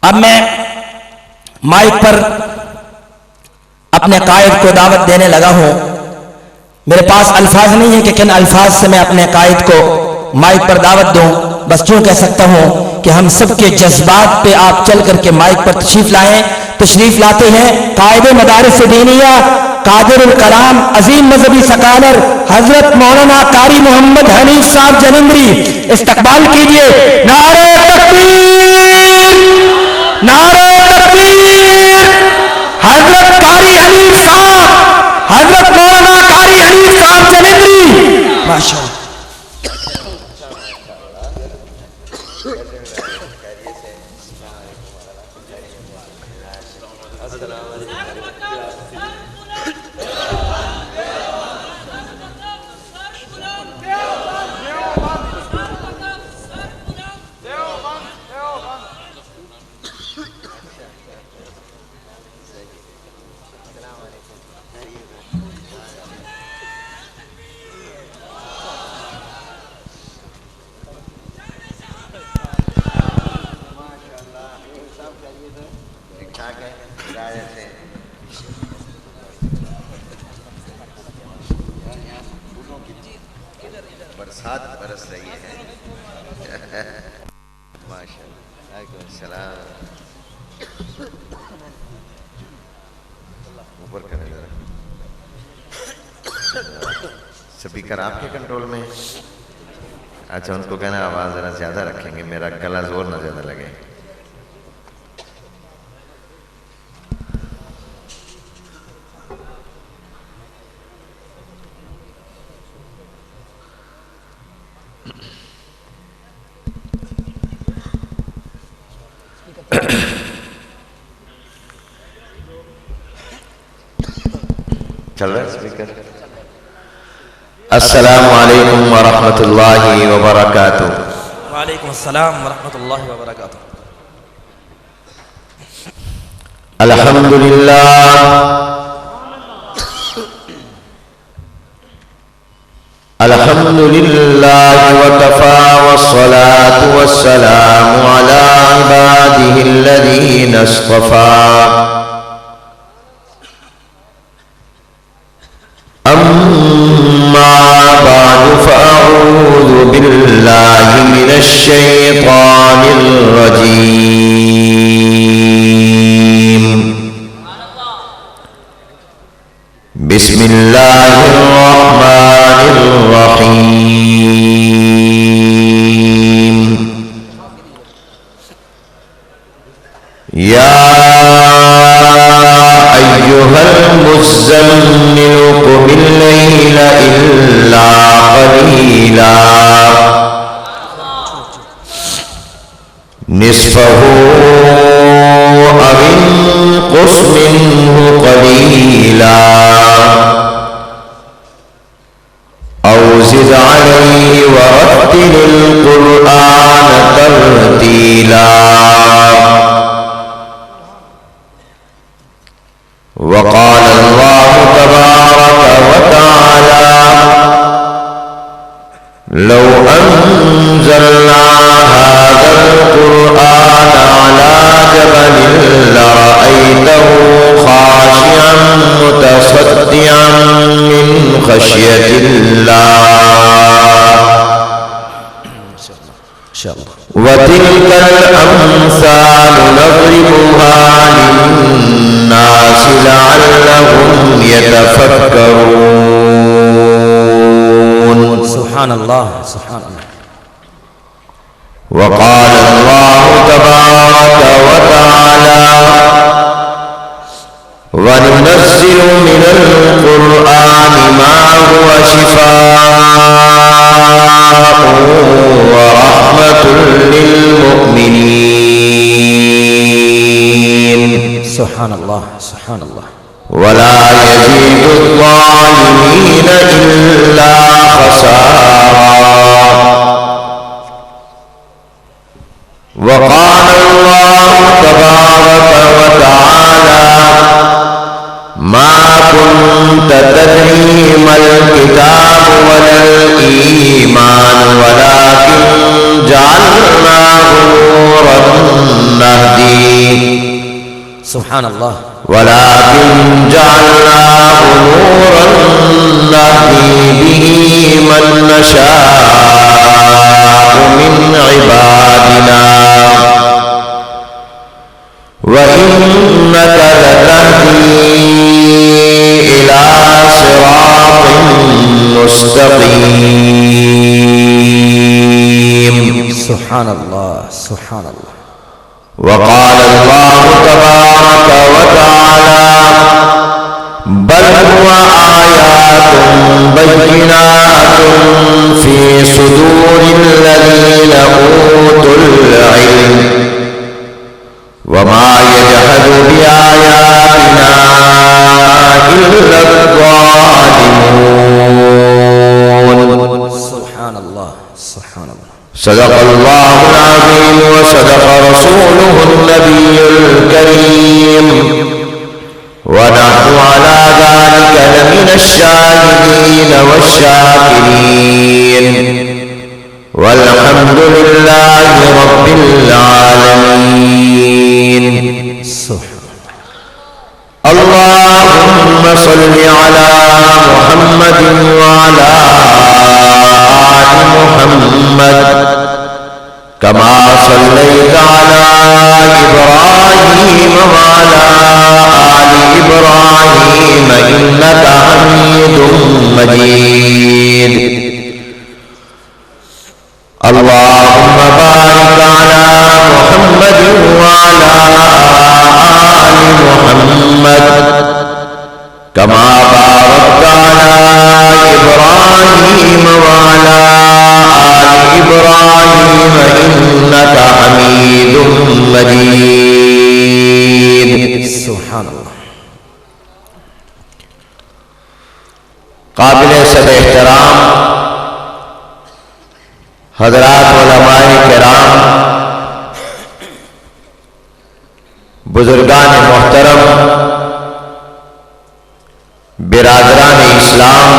اب میں مائک پر اپنے قائد کو دعوت دینے لگا ہوں. میرے پاس الفاظ نہیں ہیں کہ کن الفاظ سے میں اپنے قائد کو مائک پر دعوت دوں. بس کیوں کہہ سکتا ہوں کہ ہم سب کے جذبات پہ آپ چل کر کے مائک پر تشریف لاتے ہیں. قائد مدارس دینیہ، قادر الکلام، عظیم مذہبی سکالر حضرت مولانا قاری محمد حنیف صاحب جلندری، استقبال کیجئے. نعرہ تکبیر، نعرہ تکبیر. حضرت قاری حنیف صاحب، حضرت مولانا قاری حنیف صاحب جلندری. ماشاءاللہ. برسات برس رہی ہے. ماشاءاللہ. علیکم السلام. اوپر کریں ذرا. سپیکر آپ کے کنٹرول میں؟ اچھا، ان کو کہنا آواز ذرا زیادہ رکھیں گے، میرا گلا زور نہ زیادہ لگے. چل رہا ہے سپیکر؟ السلام علیکم ورحمۃ اللہ وبرکاتہ. وعلیکم السلام ورحمۃ اللہ وبرکاتہ. الحمدللہ الحمدللہ وکفا والصلاة والسلام علی عباده الذین اصطفى. أما بعد فأعوذ بالله من الشيطان الرجيم. بسم الله الرحمن الرحيم. يا أيها المزمل قم الليل إلا قليلا نصفه أو انقص منه قليلا أو زد عليه ورتل القرآن ترتيلا. وقال الله تبارك وتعالى لو أنزلنا هذا القرآن على جبل لرأيته خاشعا متصدعا من خشية الله. وتلك الأمثال نضربها للناس لعلهم يتفكرون. سبحان اللہ سبحان اللہ. وقال الله تبارك وتعالى وننزل من القرآن ما هو شفاء ورحمة للمؤمنين. سبحان اللہ سبحان اللہ. ولا يزيد الظالمين إلا خسارا. وقال الله تبارك وتعالى ما كنت تدري ما الكتاب ولا الإيمان ولكن جعلناه نهدي سبحان اللہ. ولكن جعلناه نورا نهدي به من نشاء من عبادنا وإنك لتهدي إلى صراط مستقيم. سبحان اللہ سبحان اللہ. وقال الله تبارك وتعالى بل هو آيات بينات في صدور الذين أوتوا العلم وما يجحد بآياتنا إلا الظالمون. سبحان اللہ سبحان اللہ. صدق الله العظيم وصدق رسوله النبي الكريم ونحن على ذلك لمن الشاهدين والشاكرين والحمد لله رب العالمين. اللهم صل على محمد وعلى آل محمد كما صليت على إبراهيم وعلى آل إبراهيم إنك حميد مجيد. اللهم بارك على محمد وعلى آل محمد كما باركت على إبراهيم وعلى آل إبراهيم إنك حميد مجيد. سبحان اللہ. قابل سب احترام حضرات علماء کرام، بزرگان محترم، برادران اسلام،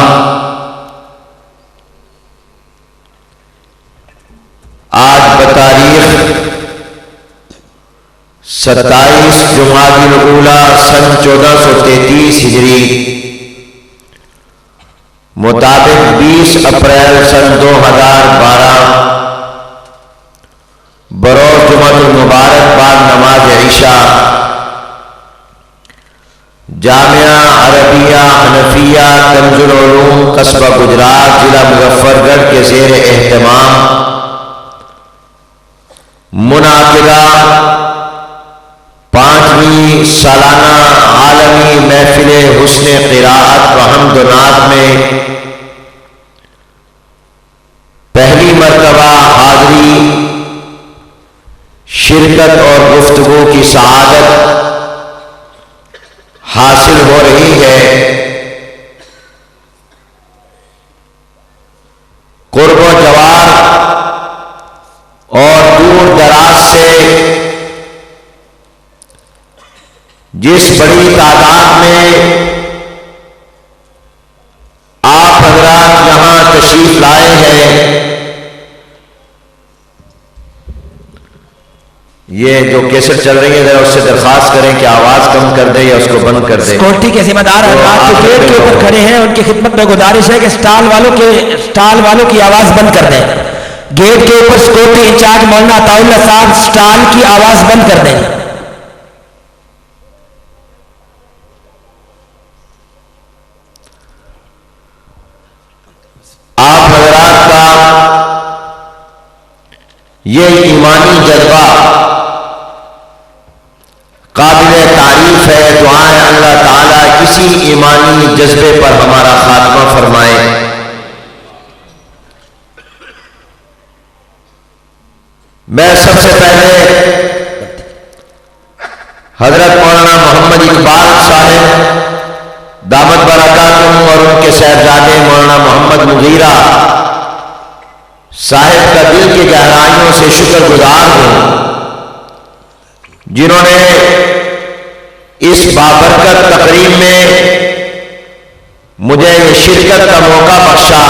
آج بتاریخ 27 جمادی الاولیٰ سن 1433 ہجری مطابق 20 اپریل سن 2012 بروز جمعۃ المبارک بعد نماز عشاء جامعہ عربیہ حنفیہ کنز العلوم قصبہ گجرات ضلع مظفر گڑھ کے زیر اہتمام منعقدہ 5ویں سالانہ عالمی محفل حسن قراءت و حمد و نعت میں پہلی مرتبہ حاضری، شرکت اور گفتگو کی سعادت حاصل ہو رہی ہے. قرب و جوار اور دور دراز سے جس بڑی تعداد میں آپ حضرات یہاں تشریف لائے ہیں، یہ جو کیسٹ چل رہی ہے ذرا اس سے درخواست کریں کہ آواز کم کر دیں یا اس کو بند کر دیں. سیکورٹی کے ذمہ دار حضرات جو گیٹ کے اوپر کھڑے ہیں ان کی خدمت میں گزارش ہے کہ اسٹال والوں کی آواز بند کر دیں. گیٹ کے اوپر سیکورٹی انچارج مولانا عطاء اللہ صاحب اسٹال کی آواز بند کر دیں. آپ حضرات کا یہ ایمانی جذبہ قابل تعریف ہے. دعائیں اللہ تعالیٰ اسی ایمانی جذبے پر ہمارا خاتمہ فرمائے. میں سب سے پہلے حضرت مولانا محمد اقبال صاحب دامت برکاتہم اور ان کے صاحبزادے مولانا محمد مغیرہ صاحب کا دل کی گہرائیوں سے شکر گزار ہوں جنہوں نے اس بابرکت تقریب میں مجھے یہ شرکت کا موقع بخشا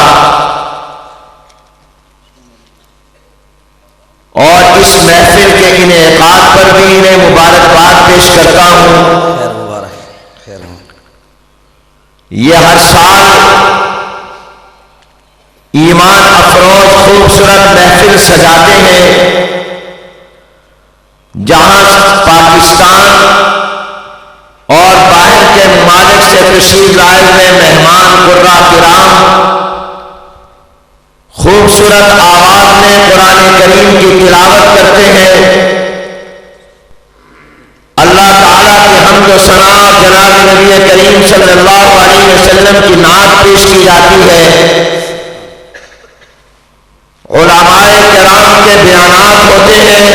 اور اس محفل کے انعقاد پر بھی انہیں مبارکباد پیش کرتا ہوں۔ خیر مبارک، خیر مبارک۔ یہ ہر سال ایمان افروز خوبصورت محفل سجاتے ہیں، جہاں پاکستان اور باہر کے ممالک سے تشریف لائے ہوئے مہمان قرہ کرام خوبصورت آواز میں قرآن کریم کی تلاوت کرتے ہیں۔ اللہ تعالیٰ کی حمد و ثنا جناب نبی کریم صلی اللہ علیہ وسلم کی نعت پیش کی جاتی ہے، علماء کرام کے بیانات ہوتے ہیں۔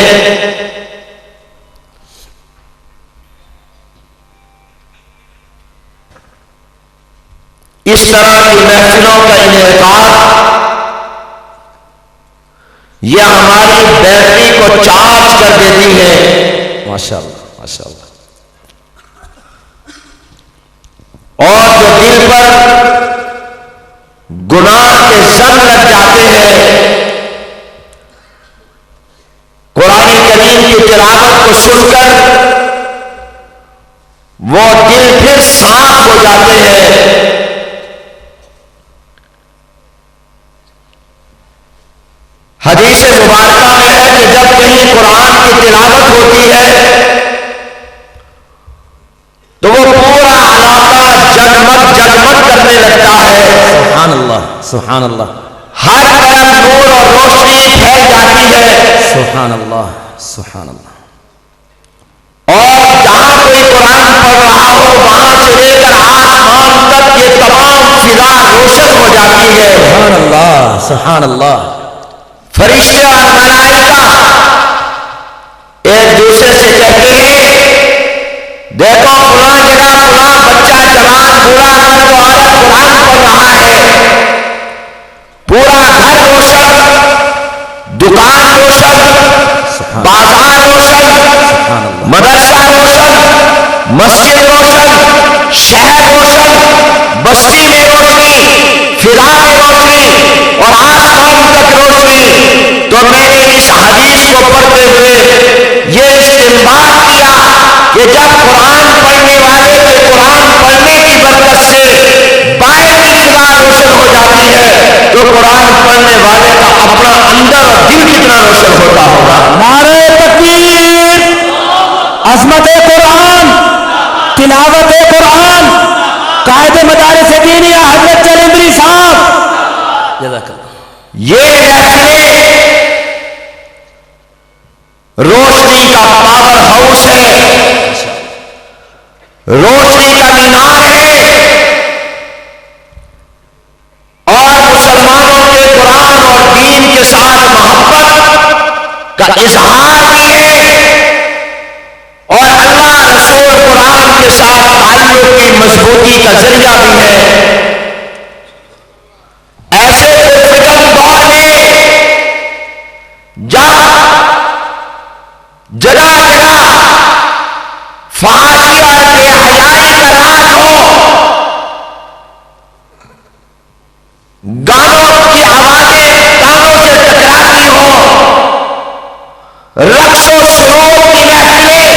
اس طرح کی محفلوں کا انعقاد یہ ہماری بیٹری کو چارج کر دیتی ہے، ماشاءاللہ ماشاءاللہ۔ اور جو دل پر گناہ کے زنگ لگ جاتے ہیں، قرآن کریم کی تلاوت کو سن کر وہ دل پھر صاف ہو جاتے ہیں۔ حدیث مبارکہ میں ہے کہ جب کہیں قرآن کی تلاوت ہوتی ہے تو وہ پورا علاقہ جگمگ جگمگ کرنے لگتا ہے، سبحان اللہ سبحان اللہ ہر طرف نور اور روشنی پھیل جاتی ہے، سبحان اللہ سبحان اللہ۔ اور جہاں کوئی قرآن پڑھ رہا ہو وہاں سے لے کر آسمان تک یہ تمام فضا روشن ہو جاتی ہے۔ سبحان اللہ سبحان اللہ۔ فرشتے اور ملائکہ ایک دوسرے سے کہتے ہیں دیکھو فلاں جگہ فلاں بچہ جوان بوڑھا مرد و عورت قرآن پڑھ رہا ہے، پورا گھر روشن، دکان روشن، بازار روشن، مدرسہ روشن، مسجد روشن، شہر روشن، بستی میں روشنی، فضا میں روشنی اور آسمان تک روشنی۔ تو میں نے اس حدیث کو پڑھتے ہوئے یہ استنباط کیا کہ جب قرآن پڑھنے والے کے قرآن پڑھنے کی برکت سے باہر کی فضا روشن ہو جاتی ہے تو قرآن پڑھنے والے کا اپنا اندر اور دل کتنا روشن ہوتا ہوگا۔ نعرہ تکبیر، عظمت قرآن، تلاوت قرآن، قائد مدارس دینیہ حضرت چلندری صاحب جزاک اللہ۔ یہ محفلیں روشنی کا پاور ہاؤس ہے، روشنی کا مینار ہے، اور مسلمانوں کے قرآن اور دین کے ساتھ محبت کا اظہار بھی ہے، اور اللہ رسول قرآن کے ساتھ تعلق کی مضبوطی کا ذریعہ بھی ہے۔ ایسے فکر دور میں جب جگہ جگہ فحاشی اور بے حیائی کا راج ہو، گانوں کی آوازیں کانوں سے ٹکراتی ہوں، رقص و سرور کی محفلیں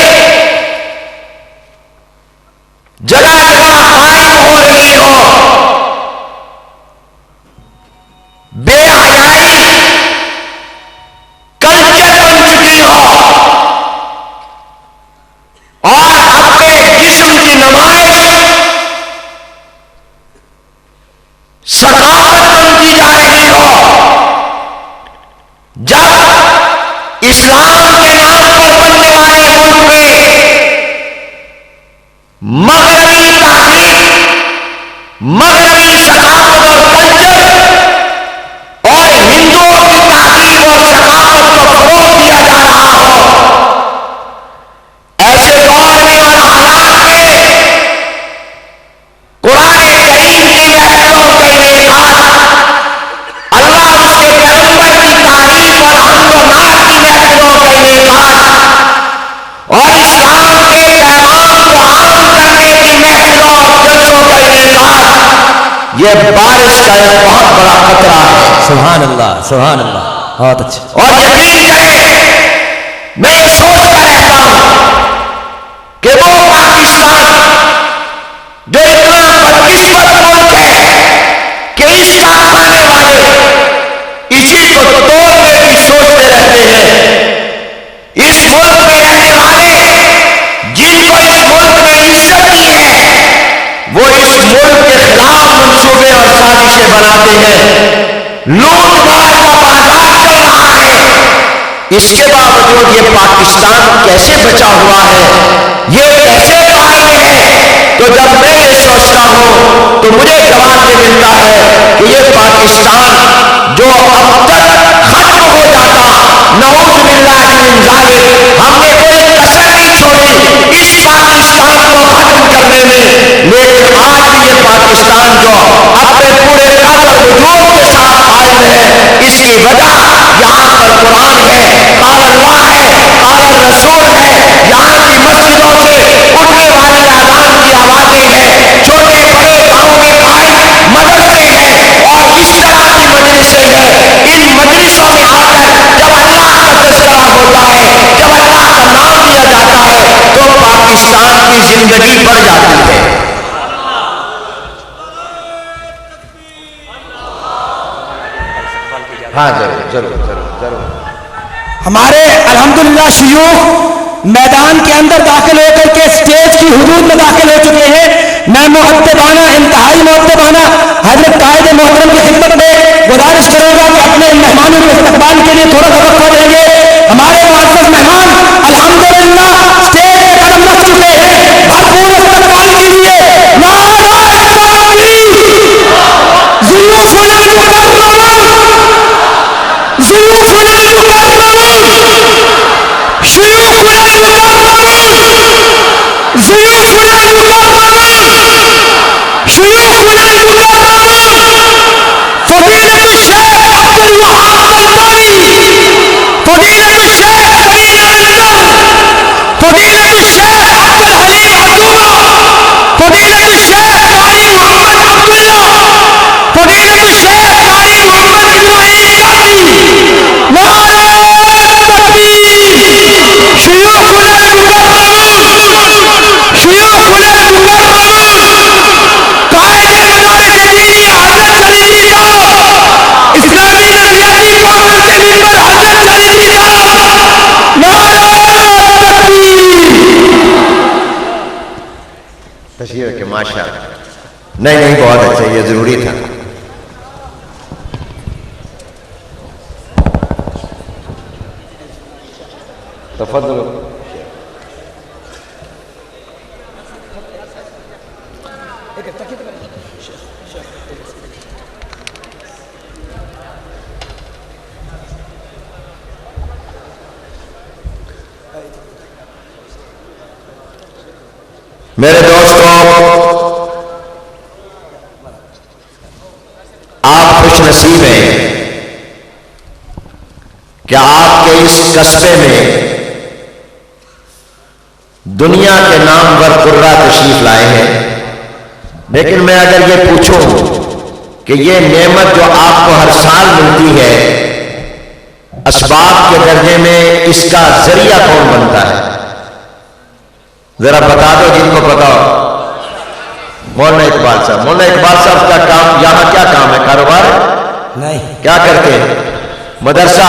جگہ جگہ قائم ہو رہی ہوں، بے حیائی کلچر بن چکی ہو، اور اپنے جسم کی نمائش ثقافت بنتی جا رہی ہو، جب اسلام کے نام پر بننے والے ملک میں مغربی تہذیب، مغربی ثقافت اور کلچر اور ہندوؤں کی تہذیب اور ثقافت کو فروغ دیا جا رہا ہو، ایسے دور میں اور حالات میں قرآن کریم کی محفلوں کا انعقاد، اللہ اس کے پیغمبر کی تعریف اور حمد و نعت کی محفلوں کا انعقاد، اور اسلام کے پیغام کو عام کرنے کی محفلوں اور جلسوں کا انعقاد، یہ بارش کا ایک بہت بڑا خطرہ ہے۔ سبحان اللہ سبحان اللہ، بہت اچھا۔ اور یقین کریں اس کے باوجود یہ پاکستان کیسے بچا ہوا ہے، یہ کیسے قائم ہے؟ تو جب میں یہ سوچتا ہوں تو مجھے جواب یہ ملتا ہے کہ یہ پاکستان جو اب تک ختم ہو جاتا، نعوذ باللہ من ذالک، ہم نے کوئی کسر نہیں چھوڑی اس پاکستان کو ختم کرنے میں، لیکن آج بھی یہ پاکستان جو اپنے پورے قدر وجود کے ساتھ قائم ہے، اس کی وجہ یہاں پر قرآن ہے، قال اللہ ہے، قال رسول ہے، یہاں کی مسجدوں سے اٹھنے والی اذان کی آوازیں ہیں، چھوٹے بڑے گاؤں میں قائم مدرسے ہیں، اور اس طرح کی مجلسیں ہیں۔ ان مجلسوں میں آ کر جب اللہ کا تذکرہ ہوتا ہے، جب اللہ کا نام لیا جاتا ہے، تو پاکستان کی زندگی بڑھ جاتی ہے۔ ہاں ضرور ضرور ضرور ضرور۔ ہمارے الحمدللہ شیوخ میدان کے اندر داخل ہو کر کے اسٹیج کی حدود میں داخل ہو چکے ہیں۔ میں مؤدبانہ، انتہائی مؤدبانہ حضرت قائد محترم کی خدمت میں گزارش کروں گا کہ اپنے مہمانوں کے استقبال کے لیے تھوڑا سا وقفہ دیں گے۔ ہمارے معزز مہمان الحمدللہ اسٹیج پہ قدم رکھ چکے ہیں، بھرپور استقبال کیجیے۔ تشریف کہ ماشاء نہیں بہت اچھا، یہ ضروری تھا۔ تفضل۔ میرے دوستوں، آپ خوش نصیب ہیں کہ آپ کے اس قصبے میں دنیا کے نامور قرہ تشریف لائے ہیں۔ لیکن میں اگر یہ پوچھوں کہ یہ نعمت جو آپ کو ہر سال ملتی ہے، اسباب کے درجے میں اس کا ذریعہ کون بنتا ہے؟ ذرا بتا دو جن کو پتا ہو۔ مولانا اقبال صاحب، مولانا اقبال صاحب کا کام یہاں کیا کام ہے؟ کاروبار نہیں، کیا کرتے ہیں؟ مدرسے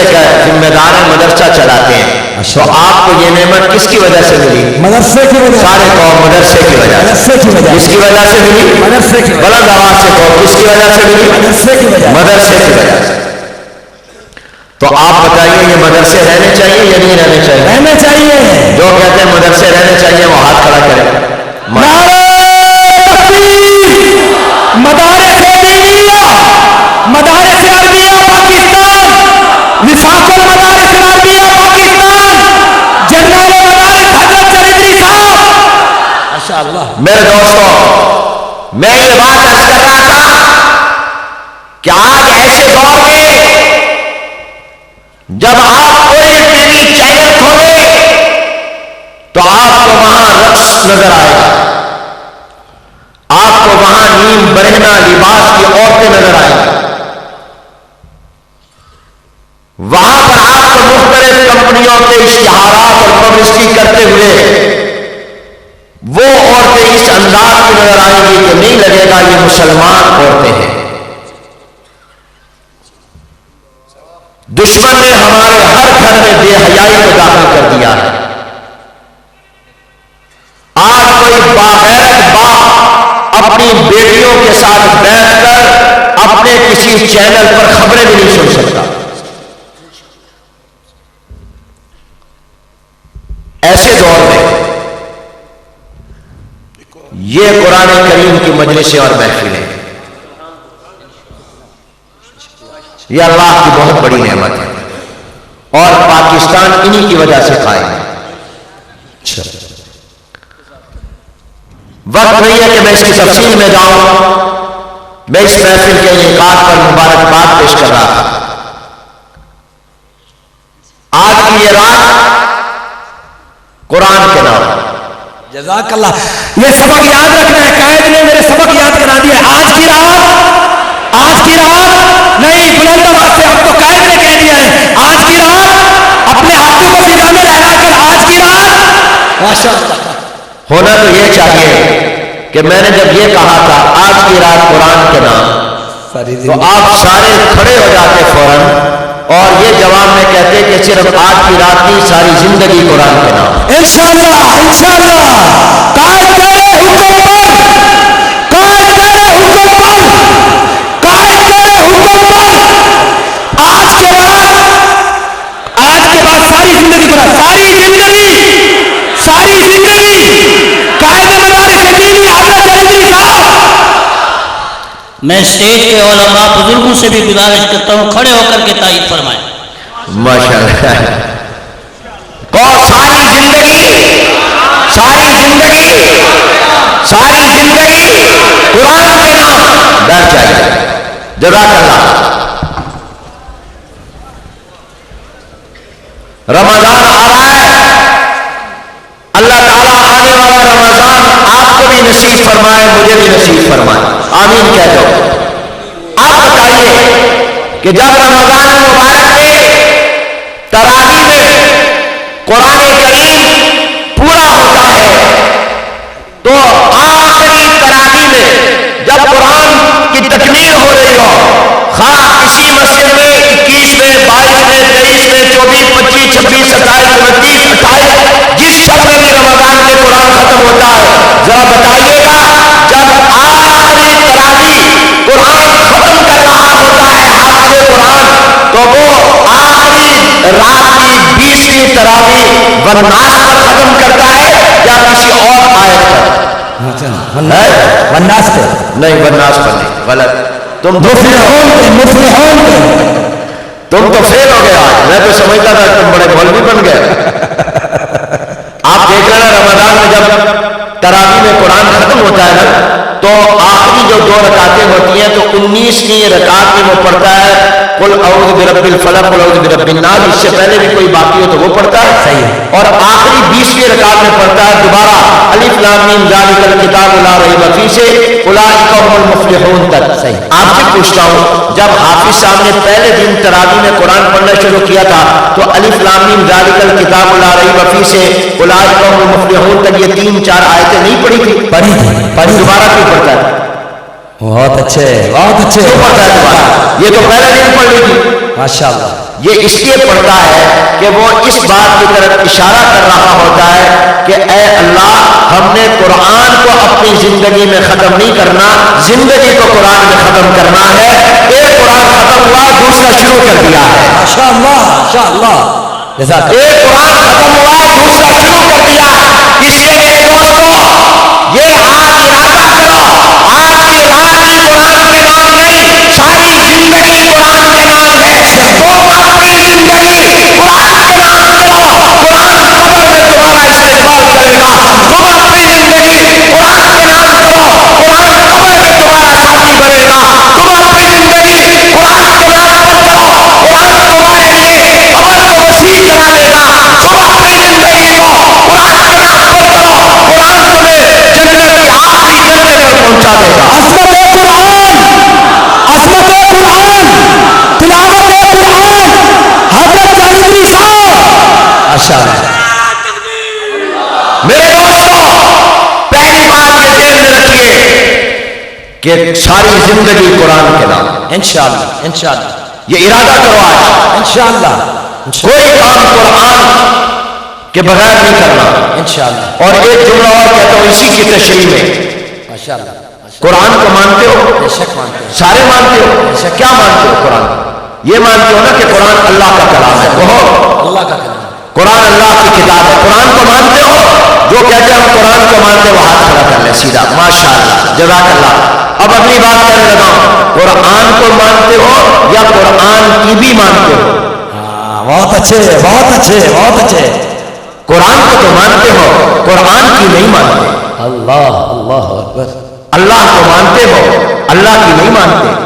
کا ذمہ دار ہے، مدرسہ چلاتے ہیں۔ تو آپ کو یہ نعمت کس کی وجہ سے ملی؟ مدرسے کی وجہ، سارے قوم مدرسے کی وجہ سے۔ کس کی وجہ سے ملی؟ مدرسے کی وجہ، بلند آواز سے کہو، کس کی وجہ سے ملی؟ مدرسے کی وجہ، مدرسے کی وجہ سے۔ تو آپ بتائیے یہ مدرسے رہنے چاہیے یا نہیں رہنے چاہیے؟ رہنا چاہیے۔ جو کہتے ہیں مدرسے رہنے چاہیے وہ ہاتھ کھڑا کرے۔ مدارس دینیہ، مدارس عربیہ پاکستان، وفاق المدارس العربیہ پاکستان، جنرل مدارس حضرت چلندری صاحب، ماشاءاللہ۔ میرے دوستوں، میں یہ بات عرض کر رہا تھا کہ آج ایسے دور میں جب آپ کوئی ٹی وی چینل کھولیں تو آپ کو وہاں رقص نظر آئے گا، آپ کو وہاں نیم برہنہ لباس کی عورتیں نظر آئیں گی، وہاں پر آپ کو مختلف کمپنیوں کے اشتہارات اور پبلسٹی کرتے ہوئے وہ عورتیں اس انداز کی نظر آئیں گی کہ نہیں لگے گا یہ مسلمان عورتیں ہیں۔ دشمن نے ہمارے ہر گھر میں بے حیائی کو داخل کر دیا ہے۔ آج کوئی باغیرت باپ اپنی بیٹیوں کے ساتھ بیٹھ کر اپنے کسی چینل پر خبریں بھی نہیں سن سکتا۔ ایسے دور میں یہ قرآن کریم کی مجلسیں اور محفلیں، یہ اللہ کی بہت بڑی نعمت ہے، اور پاکستان انہی کی وجہ سے قائم ہے۔ وقت نہیں ہے کہ میں اس کی تفصیل میں جاؤں، میں اس محفل کے انعقاد پر مبارکباد پیش کر رہا تھا۔ آج کی یہ رات قرآن کے نام، جزاک اللہ، یہ سبق یاد رکھنا ہے، قائد نے میرے سبق یاد کرا دیا۔ آج کی رات نہیں، بلند آواز سے اب تو قائد نے کہہ دیا ہے، آج کی رات اپنے ہاتھوں کو فضا میں لہرا کر آج کی رات ماشاءاللہ۔ ہونا تو یہ چاہیے کہ میں نے جب یہ کہا تھا آج کی رات قرآن کے نام، تو آپ سارے کھڑے ہو جاتے فوراً، اور یہ جواب میں کہتے کہ صرف آج کی رات نہیں، ساری زندگی قرآن کے نام۔ انشاءاللہ قائد تیرے حکم پر، قائد تیرے حکم پر، قائد تیرے حکم پر، آج کے بعد ساری زندگی قرآن، ساری زندگی قائد مدارس دینی حضرت علی صاحب۔ میں اسٹیج کے علماء بزرگوں سے بھی گزارش کرتا ہوں کھڑے ہو کر کے تائید فرمائیں۔ ماشاءاللہ، اور ساری زندگی قرآن کے نام بیٹھ جائیے۔ جزاک اللہ۔ رمضان آ رہا ہے، اللہ تعالیٰ آنے والا رمضان آپ کو بھی نصیب فرمائے، مجھے بھی نصیب فرمائے، آمین کہہ دو۔ آپ بتائیے کہ جب رمضان مبارک میں تراویح میں قرآن کریم پورا ہوتا ہے، تو آخری تراویح میں جب قرآن کی تکمیل ہو رہی ہو، خواہ کسی مسجد میں 21ویں 22ویں 23ویں 24 25 26 27 29 28 جس شب میں بھی رمضان میں قرآن ختم ہوتا ہے، ذرا بتائیے گا جب آخری تراویح قرآن ختم کر رہا ہوتا ہے حافظ قرآن، تو وہ آخری رات کی 20ویں تراویح والناس پر ختم کرتا ہے یا کسی اور آیت پر؟ والناس پر نہیں، والناس پر نہیں، غلط۔ تم تو فیل ہو گئے آج، میں تو سمجھتا تھا تم بڑے مولوی بن گئے۔ آپ دیکھ رہے ہیں رمضان میں جب تراویح میں قرآن ختم ہوتا ہے نا، تو آخری جو 2 رکعتیں ہوتی ہیں تو 19ویں رکعت میں وہ پڑھتا ہے قل اعوذ برب الفلق قل اعوذ برب الناس، اس سے پہلے بھی کوئی باقی ہو تو وہ پڑھتا ہے، صحیح، اور آخری 20ویں رکعت میں پڑھتا ہے دوبارہ الف لام میم ذالک الکتاب لا ریب فیہ سے اولئک هم المفلحون تک۔ صحیح، آپ سے پوچھتا ہوں، جب حافظ صاحب نے پہلے دن تراویح میں قرآن پڑھنا شروع کیا تھا تو الف لام میم ذالک الکتاب لا ریب فیہ سے اولئک هم المفلحون تک یہ 3-4 آیتیں نہیں پڑھی تھی؟ پڑھی، دوبارہ کیوں پڑھتا ہے؟ بہت اچھے کیوں پڑھتا ہے دوبارہ؟ یہ تو پہلے دن پڑھ لی تھی۔ ماشاءاللہ، یہ اس لیے پڑھتا ہے کہ وہ اس بات کی طرف اشارہ کر رہا ہوتا ہے کہ اے اللہ، ہم نے قرآن کو اپنی زندگی میں ختم نہیں کرنا، زندگی کو قرآن میں ختم کرنا ہے۔ ایک قرآن ختم ہوا، دوسرا شروع کر دیا ہے۔ ماشاءاللہ، ایک قرآن ختم ہوا، دوسرا شروع کر دیا۔ اس لیے میرے دوستو، یہ آج ارادہ کرو، آج کی رات بھی قرآن کے نام نہیں، ساری زندگی قرآن کے نام ہے۔ تم اپنی زندگی قرآن کے نام کرو، قرآن قبر میں تمہارا استقبال کرے گا۔ تم اپنی زندگی قرآن کے نام کرو، قرآن قبر میں تمہارا ساتھی بنے گا۔ تم اپنی زندگی قرآن کے نام پر کرو، قرآن تمہارے لیے قبر کو وسیع کرا دے گا۔ تم اپنی زندگی کو قرآن کے نام پر کرو، قرآن تمہیں جنت کی آخری جنت پر پہنچا دے گا۔ عظمت قرآن، تلاوت قرآن، حضرت علی صاحب، ماشاءاللہ۔ میرے دوستو، پہلی بات یہ ذہن میں رکھیے کہ ساری زندگی قرآن کے نام، انشاءاللہ، یہ ارادہ کرو آج، انشاءاللہ، کوئی کام قرآن کے بغیر نہیں کرنا۔ انشاءاللہ، اور ایک جملہ اور کہتا ہوں اسی کی تشریح میں، ماشاءاللہ، قرآن کو مانتے ہو؟ بے شک مانتے ہیں، سارے مانتے ہو؟ کیا مانتے ہو قرآن؟ یہ مانتے ہو نا کہ قرآن اللہ کا کلام ہے؟ کہو اللہ کا کلام، قرآن اللہ کی کتاب ہے. قرآن کو مانتے ہو؟ جو کہتے ہیں ہم قرآن کو مانتے وہ ہاتھ کھڑا کر لیں سیدھا. ماشاءاللہ, جزاک اللہ. اب اگلی بات کرنے لگا ہوں, قرآن کو مانتے ہو یا قرآن کی بھی مانتے ہو؟ بہت اچھے, بہت اچھے, بہت اچھے. قرآن کو تو مانتے ہو, قرآن کی نہیں مانتے. اللہ اللہ اکبر. اللہ کو مانتے ہو, اللہ کی نہیں مانتے.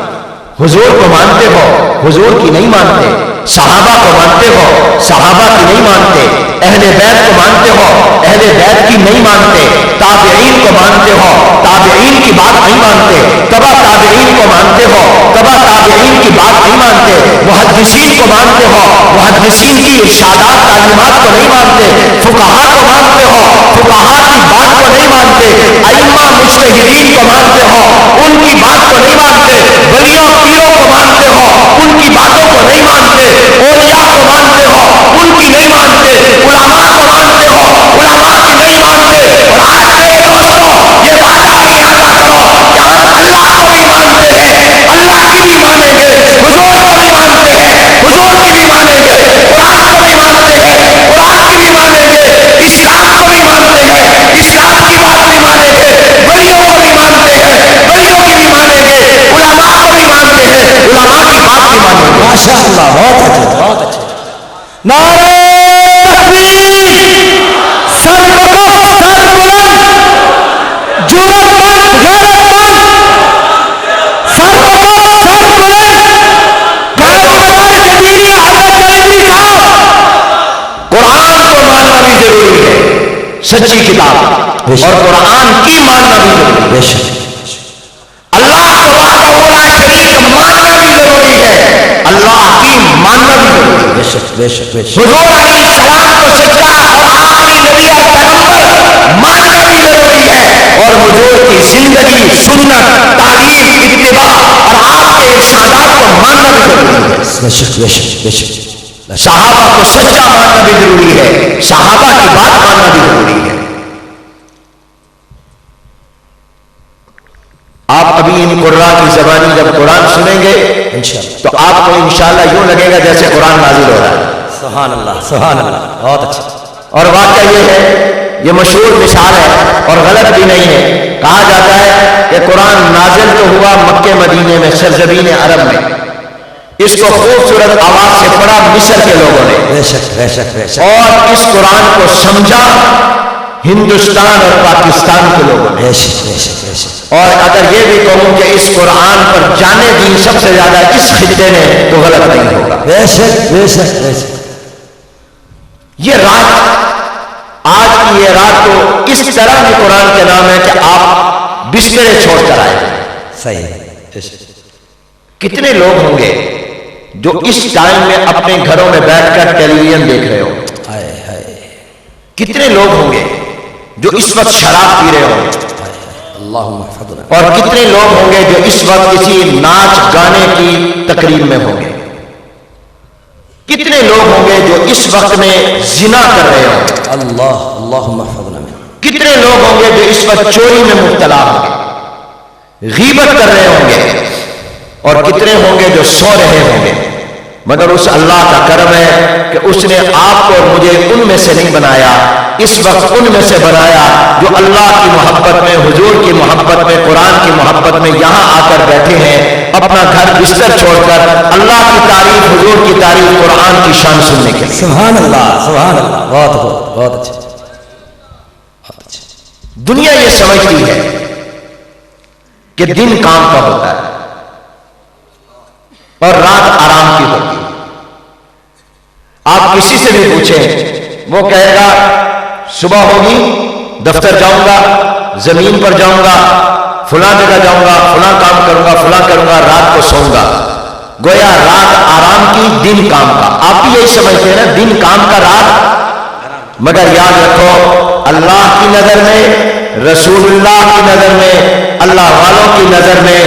حضور کو مانتے ہو, حضور کی نہیں مانتے. صحابہ کو مانتے ہو, صحابہ کی نہیں مانتے. اہل بیت کو مانتے ہو, اہل بیت کی نہیں مانتے. تابعین کو مانتے ہو, تابعین کی بات نہیں مانتے. تبع تابعین کو مانتے ہو, تبع تابعین کی بات نہیں مانتے. محدثین کو مانتے ہو, محدثین کی ارشادات تعلیمات کو نہیں مانتے. فقہا کو مانتے ہو, فقہا کی بات کو نہیں مانتے. ائمہ مجتہدین کو مانتے ہو, ان کی بات کو نہیں مانتے. ولیوں پیروں کو مانتے ہو, ان کی باتوں کو نہیں مانتے. اولیاء کو مانتے ہو, ان کی نہیں مانتے. علماء کو مانتے ہو, علماء کی نہیں مانتے. اور آج میرے دوستوں, یہ وعدہ بھی یاد کرو کہ ہم اللہ کو بھی مانتے ہیں, اللہ کی بھی مانیں گے. حضور کو بھی مانتے ہیں, حضور کی بھی مانیں گے. قرآن کو بھی مانتے ہیں, قرآن کی بھی مانیں گے. اسلام کو بھی مانتے ہیں, اسلام کی بات بھی مانیں گے. ولیوں کو بھی مانتے ہیں, ولیوں کی بھی مانیں گے. علماء کو بھی مانتے ہیں, علماء کی بات بھی مانیں گے. ماشاء اللہ, بہت اچھے, بہت اچھے. نعرہ تکبیر, سر بلند, سر بلند, جرأت مند, غیرت مند, سر بلند, سر بلند. قائد جدیدی حضرت جلیلی صاحب. قرآن کو ماننا بھی ضروری ہے, سچی کتاب, اور قرآن کی ماننا بھی ضروری ہے. بے شک. اللہ کو وحدہ لا شریک ماننا بھی ضروری ہے, اللہ کی ماننا بھی ضروری ہے. بے شک, بے شک, بے شک. حضور علیہ السلام کو سچا اور آخری نبی اور پیغمبر ماننا بھی ضروری ہے, اور حضور کی زندگی, سنت, تعلیم, اتباع اور آپ کے ارشادات کو ماننا بھی ضروری ہے. بے شک, بے شک, بے شک. صحابہ کو سچا ماننا بھی ضروری ہے, صحابہ کی بات ماننا بھی ضروری ہے. آپ ابھی ان قرآن کی زبانی جب قرآن سنیں گے تو آپ کو انشاءاللہ یوں لگے گا جیسے قرآن نازل ہو رہا ہے. سبحان اللہ, سبحان اللہ, بہت اچھا. اور واقعہ یہ ہے, یہ مشہور مثال ہے اور غلط بھی نہیں ہے. کہا جاتا ہے کہ قرآن نازل تو ہوا مکہ مدینے میں, سرزمین عرب میں. اس کو خوبصورت آواز سے پڑھا مصر کے لوگوں نے, بے شک, بے شک, بے شک. اور اس قرآن کو سمجھا ہندوستان اور پاکستان کے لوگوں نے. بے شک, بے شک, بے شک. اور اگر یہ بھی کہوں کہ اس قرآن پر جانے دین سب سے زیادہ اس خطے نے, تو غلط نہیں ہوگا. بے شک, بے شک, بے شک. یہ رات, آج کی یہ رات تو اس طرح کی قرآن کے نام ہے کہ آپ بسترے چھوڑ کر آئے. صحیح ہے, بے شک. کتنے لوگ ہوں گے جو اس ٹائم میں اپنے گھروں میں بیٹھ کر ٹیلی ویژن دیکھ رہے ہو؟ ہائے ہائے. کتنے لوگ ہوں گے جو اس وقت شراب پی رہے ہوں گے؟ اللہم احفظنا. اور کتنے لوگ ہوں گے جو اس وقت کسی ناچ گانے کی تقریب میں ہوں گے؟ کتنے لوگ ہوں گے جو اس وقت میں زنا کر رہے ہوں گے؟ اللہ, اللہم احفظنا. کتنے لوگ ہوں گے جو اس وقت چوری میں مبتلا ہوں گے, غیبت کر رہے ہوں گے؟ اور کتنے ہوں گے جو سو رہے ہوں گے؟ مگر اس اللہ کا کرم ہے کہ اس نے آپ کو اور مجھے ان میں سے نہیں بنایا, اس وقت ان میں سے بنایا جو اللہ کی محبت میں, حضور کی محبت میں, قرآن کی محبت میں یہاں آ کر بیٹھے ہیں, اپنا گھر بستر چھوڑ کر اللہ کی تعریف, حضور کی تعریف, قرآن کی شان سننے کے لیے. سبحان اللہ, سبحان اللہ, بہت بہت, بہت اچھا, بہت اچھا. دنیا یہ سمجھتی ہے کہ دن کام کا ہوتا ہے اور رات آرام کی ہوتی ہے. آپ کسی سے بھی پوچھیں, وہ کہے گا صبح ہوگی دفتر جاؤں گا, زمین پر جاؤں گا, فلاں جگہ جاؤں گا, فلاں کام کروں گا, فلاں کروں گا, رات کو سوؤں گا. گویا رات آرام کی, دن کام کا. آپ بھی یہی سمجھتے ہیں نا, دن کام کا, رات. مگر یاد رکھو, اللہ کی نظر میں, رسول اللہ کی نظر میں, اللہ والوں کی نظر میں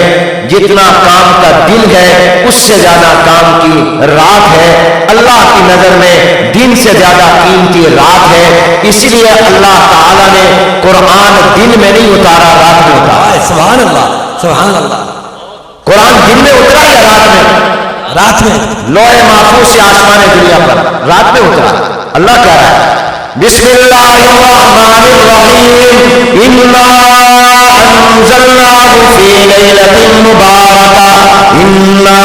جتنا کام کا دن ہے اس سے زیادہ کام کی رات ہے. اللہ کی نظر میں دن سے زیادہ قیمتی رات ہے. اس لیے اللہ تعالیٰ نے قرآن دن میں نہیں اتارا, رات میں اتارا. سبحان اللہ, سبحان اللہ. قرآن دن میں اترا یا رات میں؟ رات میں لوح محفوظ سے آسمان دنیا پر رات میں اترا. اللہ کہہ رہا ہے بسم اللہ الرحمن الرحیم انا انزلناہ فی لیلۃ مبارکہ انا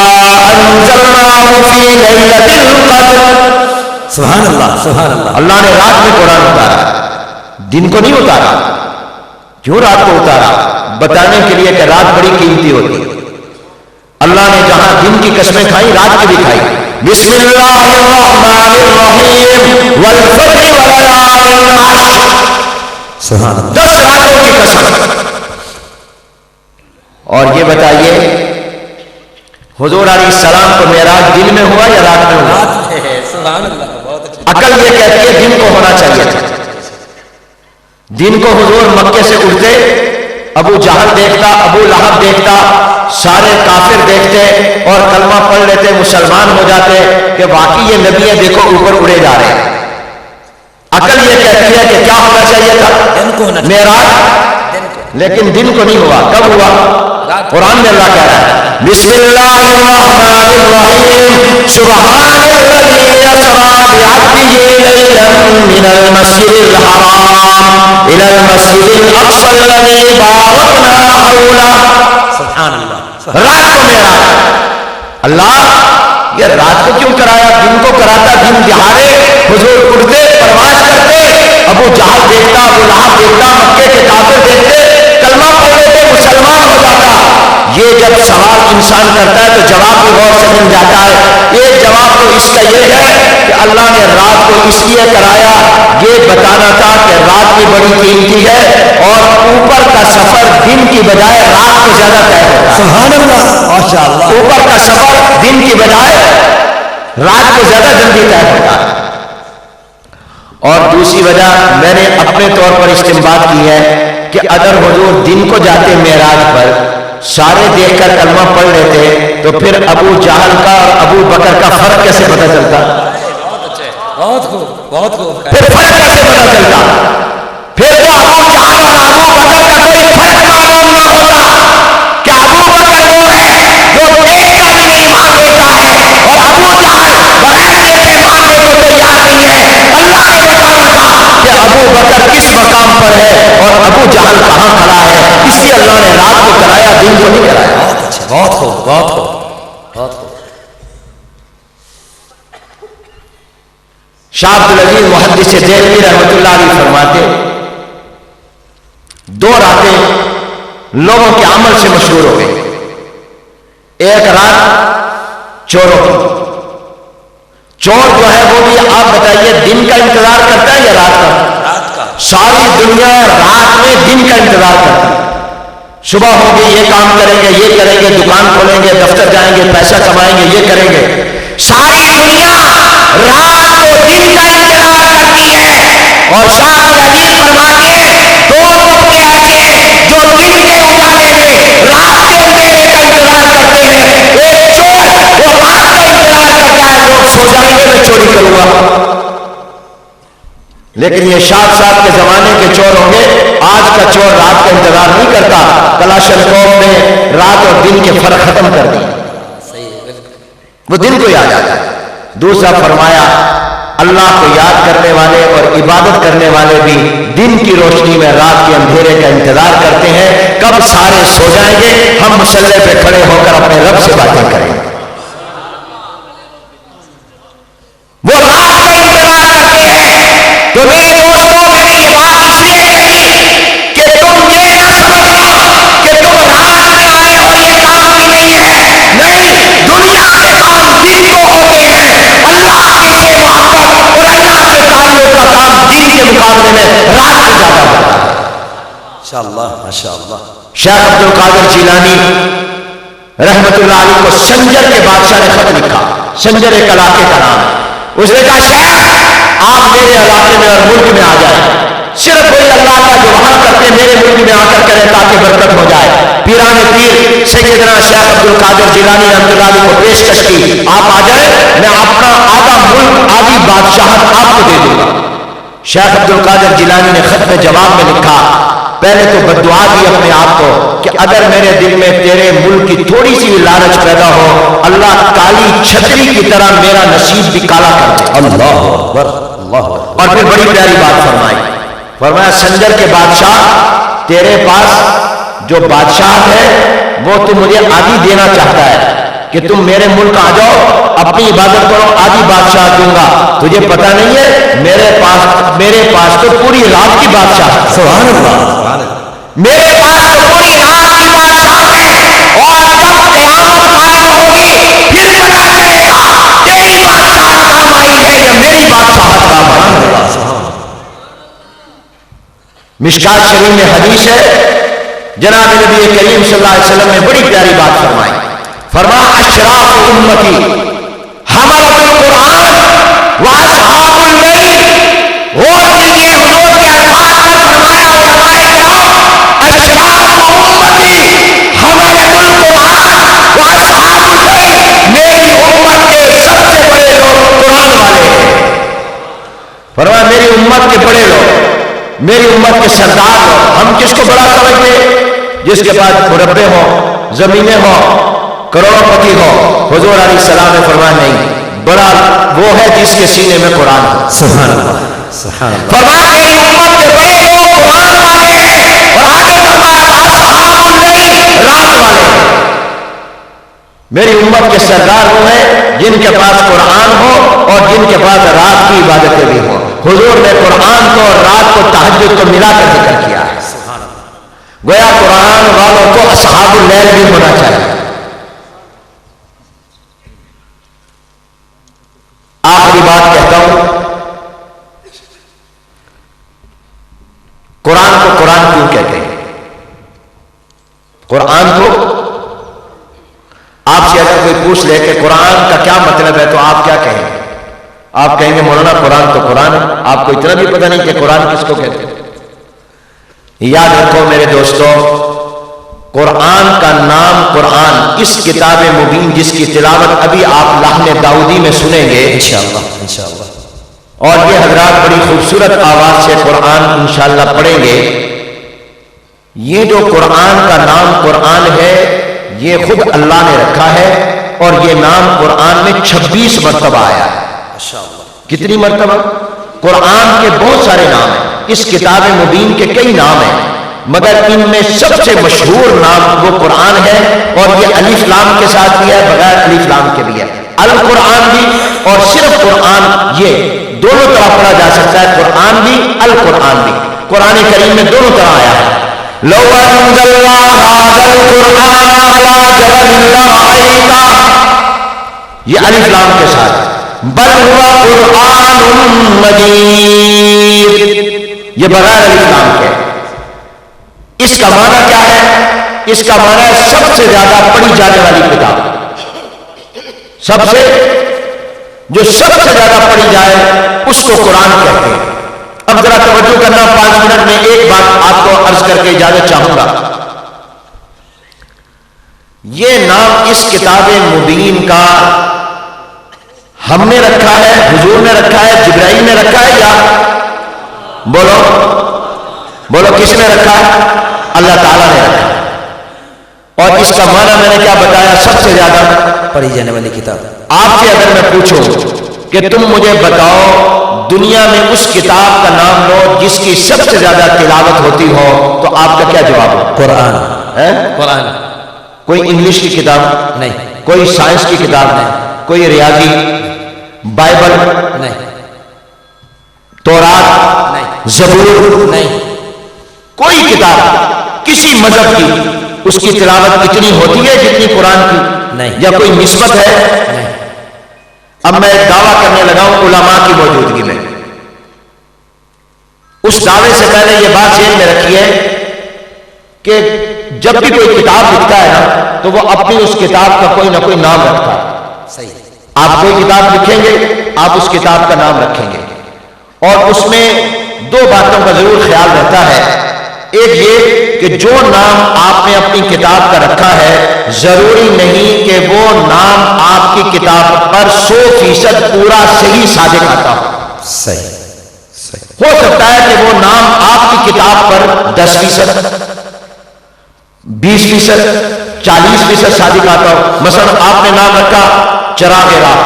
انزلناہ فی لیلۃ القدر. سبحان اللہ سبحان اللہ. اللہ نے رات میں قرآن اتارا, دن کو نہیں اتارا. کیوں رات کو اتارا؟ بتانے کے لیے کہ رات بڑی قیمتی ہوتی ہے. اللہ نے جہاں دن کی قسمیں کھائی رات کی بھی کھائی. بسم اللہ الرحمن الرحیم والفجر وليال عشر. سبحان اللہ. 10 راتوں کی قسم. اور یہ بتائیے حضور علیہ السلام کو معراج دن میں ہوا یا رات میں ہوا؟ سبحان اللہ. بہت اچھا. عقل یہ کہتی ہے دن کو ہونا چاہیے تھا. دن کو حضور مکے سے اٹھتے, ابو جہل دیکھتا, ابو لہب دیکھتا, سارے کافر دیکھتے اور کلمہ پڑھ لیتے, مسلمان ہو جاتے کہ واقعی یہ نبی ہے, دیکھو اوپر اڑے جا رہے ہیں. عقل یہ کہتی ہے کہ کیا ہونا چاہیے تھا معراج, لیکن دن کو نہیں ہوا. کب ہوا؟ قرآن میں اللہ کہہ رہا ہے بسم اللہ الرحمن الرحیم سبحان الذی اسری بعبده لیلا من المسجد الحرام الى المسجد الاقصى الذی بارکنا حولہ. سبحان اللہ. رات کو معراج. اللہ یہ رات کو کیوں کرایا؟ دن کو کراتا, دن دہاڑے حضور اٹھتے, پرواز کرتے, ابو جہل دیکھتا, ابو لہب دیکھتا, مکے کے کافر دیکھتے, کلمہ پڑھ لیتے, مسلمان ہو جاتا. یہ جب سوال انسان کرتا ہے تو جواب بھی غور سے مل جاتا ہے. ایک جواب تو اس کا یہ ہے کہ اللہ نے رات کو اس لیے کرایا, یہ بتانا تھا کہ رات کی بڑی قیمتی ہے اور اوپر کا سفر دن کی بجائے رات کو زیادہ طے ہوتا ہے. سبحان اللہ. ماشاء اللہ. اوپر کا سفر دن کی بجائے رات کو زیادہ جلدی طے ہوتا ہے. اور دوسری وجہ میں نے اپنے طور پر استنباط کی ہے کہ اگر حضور دن کو جاتے معراج پر, سارے دیکھ کر کلمہ پڑھ لیتے, تو پھر ابو جہل کا اور ابو بکر کا فرق کیسے پتہ چلتا؟ بہت خوب بہت خوب. پھر فرق کیسے پتہ چلتا؟ پھر تو ابو جہل اور ابو بکر کا کوئی فرق معلوم نہ ہوتا کہ ابو بکر وہ ہے جو دیکھ کر بھی ایمان لیتا ہے اور ابو جہل بغیر دیکھے ایمان لینے کو تیار نہیں ہے. اللہ نے بتانا تھا کہ ابو بکر کس مقام پر ہے اور ابو جہل کہاں کھڑا ہے. اس لیے اللہ نے رات کو کرایا, دن کو نہیں کرایا. بہت اچھا. بہت خوب بہت خوب بہت خوب. شاہ عبدالعزیز محدث دہلوی رحمۃ اللہ علیہ فرماتے 2 راتیں لوگوں کے عمل سے مشہور ہو گئی. ایک رات چوروں کی. چور جو ہے وہ بھی آپ بتائیے دن کا انتظار کرتا ہے یا رات کا؟ رات کا. ساری دنیا رات میں دن کا انتظار کرتی ہے. صبح ہوگی, یہ کام کریں گے, یہ کریں گے, دکان کھولیں گے, دفتر جائیں گے, پیسہ کمائیں گے, یہ کریں گے. ساری دنیا رات کو دن کا انتظار کرتی ہے. اور شاہ عبدالعزیز فرماتے ہیں 2 طبقے ایسے جو دن کے اجالے میں رات کے اندھیرے کا انتظار کرتے ہیں. ایک چور وہ رات کا انتظار کرتا ہے, لوگ سو جائیں گے میں چوری کروں گا. لیکن یہ شاہ صاحب کے زمانے کے چور ہوں گے. آج کا چور رات کا انتظار نہیں کرتا. کلاشنکوف نے رات اور دن کے فرق ختم کر دی, وہ دن کو یاد آتا ہے. دوسرا فرمایا اللہ کو یاد کرنے والے اور عبادت کرنے والے بھی دن کی روشنی میں رات کے اندھیرے کا انتظار کرتے ہیں. کب سارے سو جائیں گے ہم مصلے پہ کھڑے ہو کر اپنے رب سے باتیں کریں گے. وہ رات کا انتظار کرتے ہیں. تو میرے دوستوں میں نے یہ بات اس لیے کہی کہ تم یہ نہ سمجھو کہ تم رات میں آئے ہو یہ کام بھی نہیں ہے. نہیں, دنیا کے کام دن کو ہوتے ہیں. اللہ سے محبت اور اللہ سے تعلق کا کام دن کے مقابلے میں رات سے زیادہ ہوتا ہے. ماشاءاللہ ماشاءاللہ. شیخ عبد القادر جیلانی رحمت اللہ علیہ کو سنجر کے بادشاہ نے خط لکھا. سنجر ایک علاقے کا نام ہے. اس نے کہا شیخ آپ میرے علاقے میں اور ملک میں آ جائیں. صرف وہی اللہ کا جو وہاں کرتے میرے ملک میں آ کر کریں تاکہ برکت ہو جائے. پیران پیر سیدنا شیخ عبد القادر جیلانی رحمۃ اللہ علیہ کو پیشکش کی آپ آ جائیں, میں اپنا آدھا ملک آدھی بادشاہت آپ کو دے دوں گا. شیخ عبد القادر جیلانی نے خط میں جواب میں لکھا پہلے تو بددعا دی اپنے آپ کو کہ اگر میرے دل میں تیرے ملک کی تھوڑی سی بھی لالچ پیدا ہو، اللہ کالی چھتری کی طرح میرا نصیب بھی کالا کر دے۔ اللہ اکبر، اللہ اکبر۔ اور پھر بڑی پیاری بات فرمائی، فرمایا سنجر کے بادشاہ، تیرے پاس جو بادشاہ ہے وہ تو مجھے آدھی دینا چاہتا ہے کہ تم میرے ملک آ جاؤ، اپنی عبادت کرو، آدھی بادشاہ دوں گا۔ تجھے پتہ نہیں ہے میرے پاس تو پوری رات کی بادشاہ ہے۔ سبحان اللہ، میرے پاس تو پوری رات کی بادشاہ ہے، اور جب قیامت قائم ہوگی پھر پتہ چلے گا تیری بادشاہت کام آئی ہے یا میری بادشاہت کام آئی ہے۔ مشکات شریف میں حدیث ہے، جناب نبی کریم صلی اللہ علیہ وسلم نے بڑی پیاری بات فرمائی، فرمایا اشراف امتی حملۃ القرآن و اصحاب اللیل۔ غور کیجیے حضور کے الفاظ پر، فرمایا علماء کرام اشراف امتی حملۃ القرآن و اصحاب اللیل، میری امت کے سب سے بڑے لوگ قرآن والے ہیں۔ فرمایا میری امت کے بڑے لوگ، میری امت کے سردار ہو۔ ہم کس کو بڑا سمجھتے؟ جس کے پاس مربع ہو، زمینیں ہو، کروڑوں پتی ہو۔ حضور علیہ السلام نے فرمایا نہیں، بڑا وہ ہے جس کے سینے میں قرآن ہو۔ سبحان اللہ، سبحان اللہ۔ فرمایا میری امت کے بڑے لوگ قرآن والے ہیں، اور آگے فرمایا اصحاب اللیل، رات والے ہیں۔ میری امت کے سردار وہ ہیں جن کے پاس قرآن ہو اور جن کے پاس رات کی عبادتیں بھی ہوں۔ حضور نے قرآن کو اور رات کو تہجد کو ملا کر ذکر کیا ہے۔ گویا قرآن والوں کو اصحاب اللیل بھی ہونا چاہیے۔ آخری بات کہتا ہوں، قرآن کو قرآن کیوں کہتے ہیں؟ قرآن کو آپ سے اگر کوئی پوچھ لے کہ قرآن کا کیا مطلب ہے تو آپ کیا کہیں گے؟ آپ کہیں گے مولانا قرآن تو قرآن ہے، آپ کو اتنا بھی پتہ نہیں کہ قرآن کس کو کہتے ہیں۔ یاد رکھو میرے دوستو، قرآن کا نام قرآن، اس کتاب مبین جس کی تلاوت ابھی آپ لحن داؤدی میں سنیں گے انشاءاللہ، انشاءاللہ۔ اور یہ حضرات بڑی خوبصورت آواز سے قرآن انشاءاللہ پڑھیں گے۔ یہ جو قرآن کا نام قرآن ہے یہ خود اللہ نے رکھا ہے، اور یہ نام قرآن میں 26 مرتبہ آیا ہے۔ کتنی مرتبہ؟ قرآن کے بہت سارے نام ہیں، اس کتاب مبین کے کئی نام ہیں، مگر ان میں سب سے مشہور نام وہ قرآن ہے، اور یہ الف لام کے ساتھ بھی ہے، بغیر الف لام کے بھی ہے۔ القرآن بھی اور صرف قرآن، یہ دونوں طرح پڑھا جا سکتا ہے، قرآن بھی القرآن بھی۔ قرآن کریم میں دونوں طرح آیا ہے۔ لو انزلنا هذا القرآن على جبل لرأيته، یہ الف لام کے ساتھ، بل هو قرآن مجید، یہ بغیر الف لام کے۔ اس کا معنی کیا ہے؟ اس کا معنی ہے سب سے زیادہ پڑھی جانے والی کتاب، سب سے زیادہ پڑھی جائے اس کو قرآن کہتے ہیں۔ اب ذرا توجہ کرنا، 5 منٹ میں ایک بات آپ کو عرض کر کے اجازت چاہوں گا۔ یہ نام اس کتاب مبین کا ہم نے رکھا ہے، حضور نے رکھا ہے، جبرائیل نے رکھا ہے، یا بولو کس نے رکھا ہے؟ اللہ تعالیٰ نے رکھا ہے۔ اور اس کا معنی میں نے کیا بتایا؟ سب سے زیادہ پڑھی جانے والی کتاب۔ آپ سے اگر میں پوچھوں کہ تم مجھے بتاؤ دنیا میں اس کتاب کا نام لو جس کی سب سے زیادہ تلاوت ہوتی ہو، تو آپ کا کیا جواب ہو؟ قرآن ہے؟ قرآن۔ کوئی انگلش کی کتاب نہیں، کوئی سائنس کی کتاب نہیں، کوئی ریاضی، بائبل نہیں، تورات نہیں، زبور نہیں، کوئی کتاب کسی مذہب کی اس کی تلاوت اتنی ہوتی ہے جتنی قرآن کی؟ نہیں۔ یا کوئی نسبت ہے؟ نہیں۔ اب میں ایک دعویٰ کرنے لگا ہوں علماء کی موجودگی میں۔ اس دعوے سے پہلے یہ بات ذہن میں رکھی ہے کہ جب بھی کوئی کتاب لکھتا ہے نا تو وہ اپنی اس کتاب کا کوئی نہ کوئی نام رکھتا ہے۔ صحیح۔ آپ کوئی کتاب لکھیں گے، آپ اس کتاب کا نام رکھیں گے، اور اس میں 2 باتوں کا ضرور خیال رہتا ہے۔ ایک یہ کہ جو نام آپ نے اپنی کتاب کا رکھا ہے ضروری نہیں کہ وہ نام آپ کی کتاب پر 100% پورا صحیح صادق آتا ہو۔ صحیح، صحیح۔ ہو سکتا ہے کہ وہ نام آپ کی کتاب پر 10%، 20%، 40% صادق آتا ہو. مثلا آپ نے نام رکھا چراغ راہ،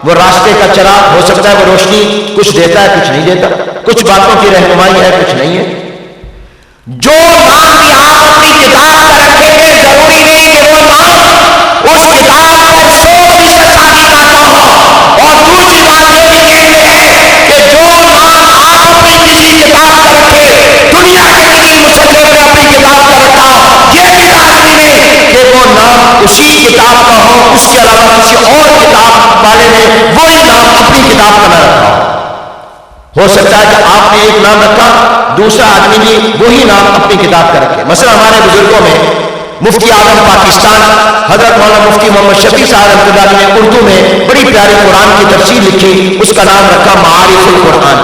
وہ راستے کا چراغ ہو سکتا ہے وہ روشنی کچھ دیتا ہے کچھ نہیں دیتا، کچھ باتوں کی رہنمائی ہے کچھ نہیں ہے. جو نام بھی آپ اپنی کتاب پر رکھیں گے ضروری نہیں کہ وہ نام اس کتاب پر 100% صادق آتا ہو. اور دوسری بات یہ بھی کہتے ہیں کہ جو نام آپ اپنی کسی کتاب پر رکھے، دنیا کے کسی مصنف نے اپنی کتاب پر رکھا، یہ بھی لازمی نہیں کہ وہ نام اسی کتاب کا ہو، اس کے علاوہ کسی اور کتاب والے نے وہی نام اپنی کتاب کا نہ رکھا ہو. ہو سکتا ہے کہ آپ نے ایک نام رکھا، دوسرا آدمی بھی وہی نام اپنی کتاب کا رکھے. مثلا ہمارے بزرگوں میں مفتی اعظم پاکستان حضرت مولانا مفتی محمد شفیع صاحب رحمۃ اللہ علیہ نے اردو میں بڑی پیاری قرآن کی تفسیر لکھی، اس کا نام رکھا معارف القرآن.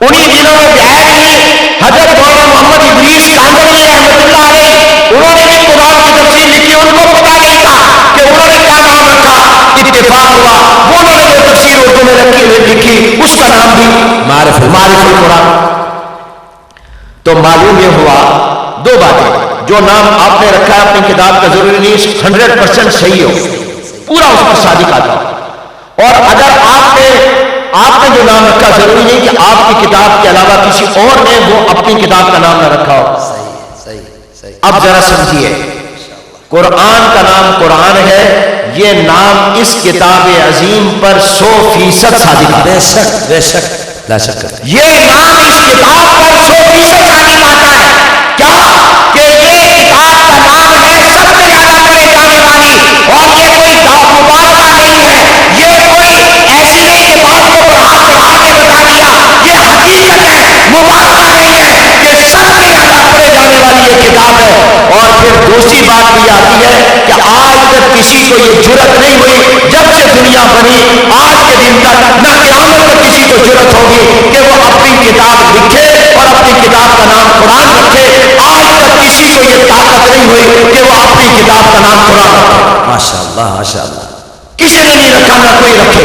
انہی دنوں میں بیعت ہوئی حضرت مولانا محمد ادریس کاندھلی رحمۃ اللہ علیہ، انہوں نے بھی قرآن کی تفسیر لکھی. ان کو پتا نہیں تھا کہ انہوں نے کیا نام رکھا. اتفاق ہوا وہ انہوں نے جو تفسیر اردو میں لکھی اس کا نام بھی معارف القرآن. تو معلوم یہ ہوا دو باتیں، جو نام آپ نے رکھا ہے اپنی کتاب کا ضروری نہیں 100% صحیح ہو، پورا اس پر صادق آتا ہو. اور اگر آپ نے جو نام رکھا ضروری نہیں کہ آپ کی کتاب کے علاوہ کسی اور نے وہ اپنی کتاب کا نام نہ رکھا ہو. اب ذرا سمجھیے، قرآن کا نام قرآن ہے، یہ نام اس کتاب عظیم پر 100% صادق آتا ہے. بے شک بے شک لا شک. یہ نام اس کتاب پر 100% صادق آتا ہے. کیا کہ یہ کتاب کا نام ہے سب سے زیادہ پڑھے جانے والی، اور یہ کوئی مبالغہ نہیں ہے، یہ کوئی ایسی نہیں کہ بات کو بڑھا کے بتا دیا، یہ حقیقت ہے، مبالغہ نہیں ہے کہ سب سے زیادہ پڑھے جانے والی یہ کتاب ہے. اور پھر دوسری بات بھی آتی ہے کہ آج تک کسی کو یہ جرأت نہیں ہوئی، جب سے دنیا بنی آج کے دن تک نہ قیامت تک کسی کو جرأت ہوگی کہ وہ اپنی کتاب لکھے اور اپنی کتاب کا نام قرآن رکھے. آج تک کسی کو یہ طاقت نہیں ہوئی کہ وہ اپنی کتاب کا نام قرآن رکھے. ماشاء اللہ ماشاء اللہ. کسی نے نہیں رکھا، نہ کوئی رکھے.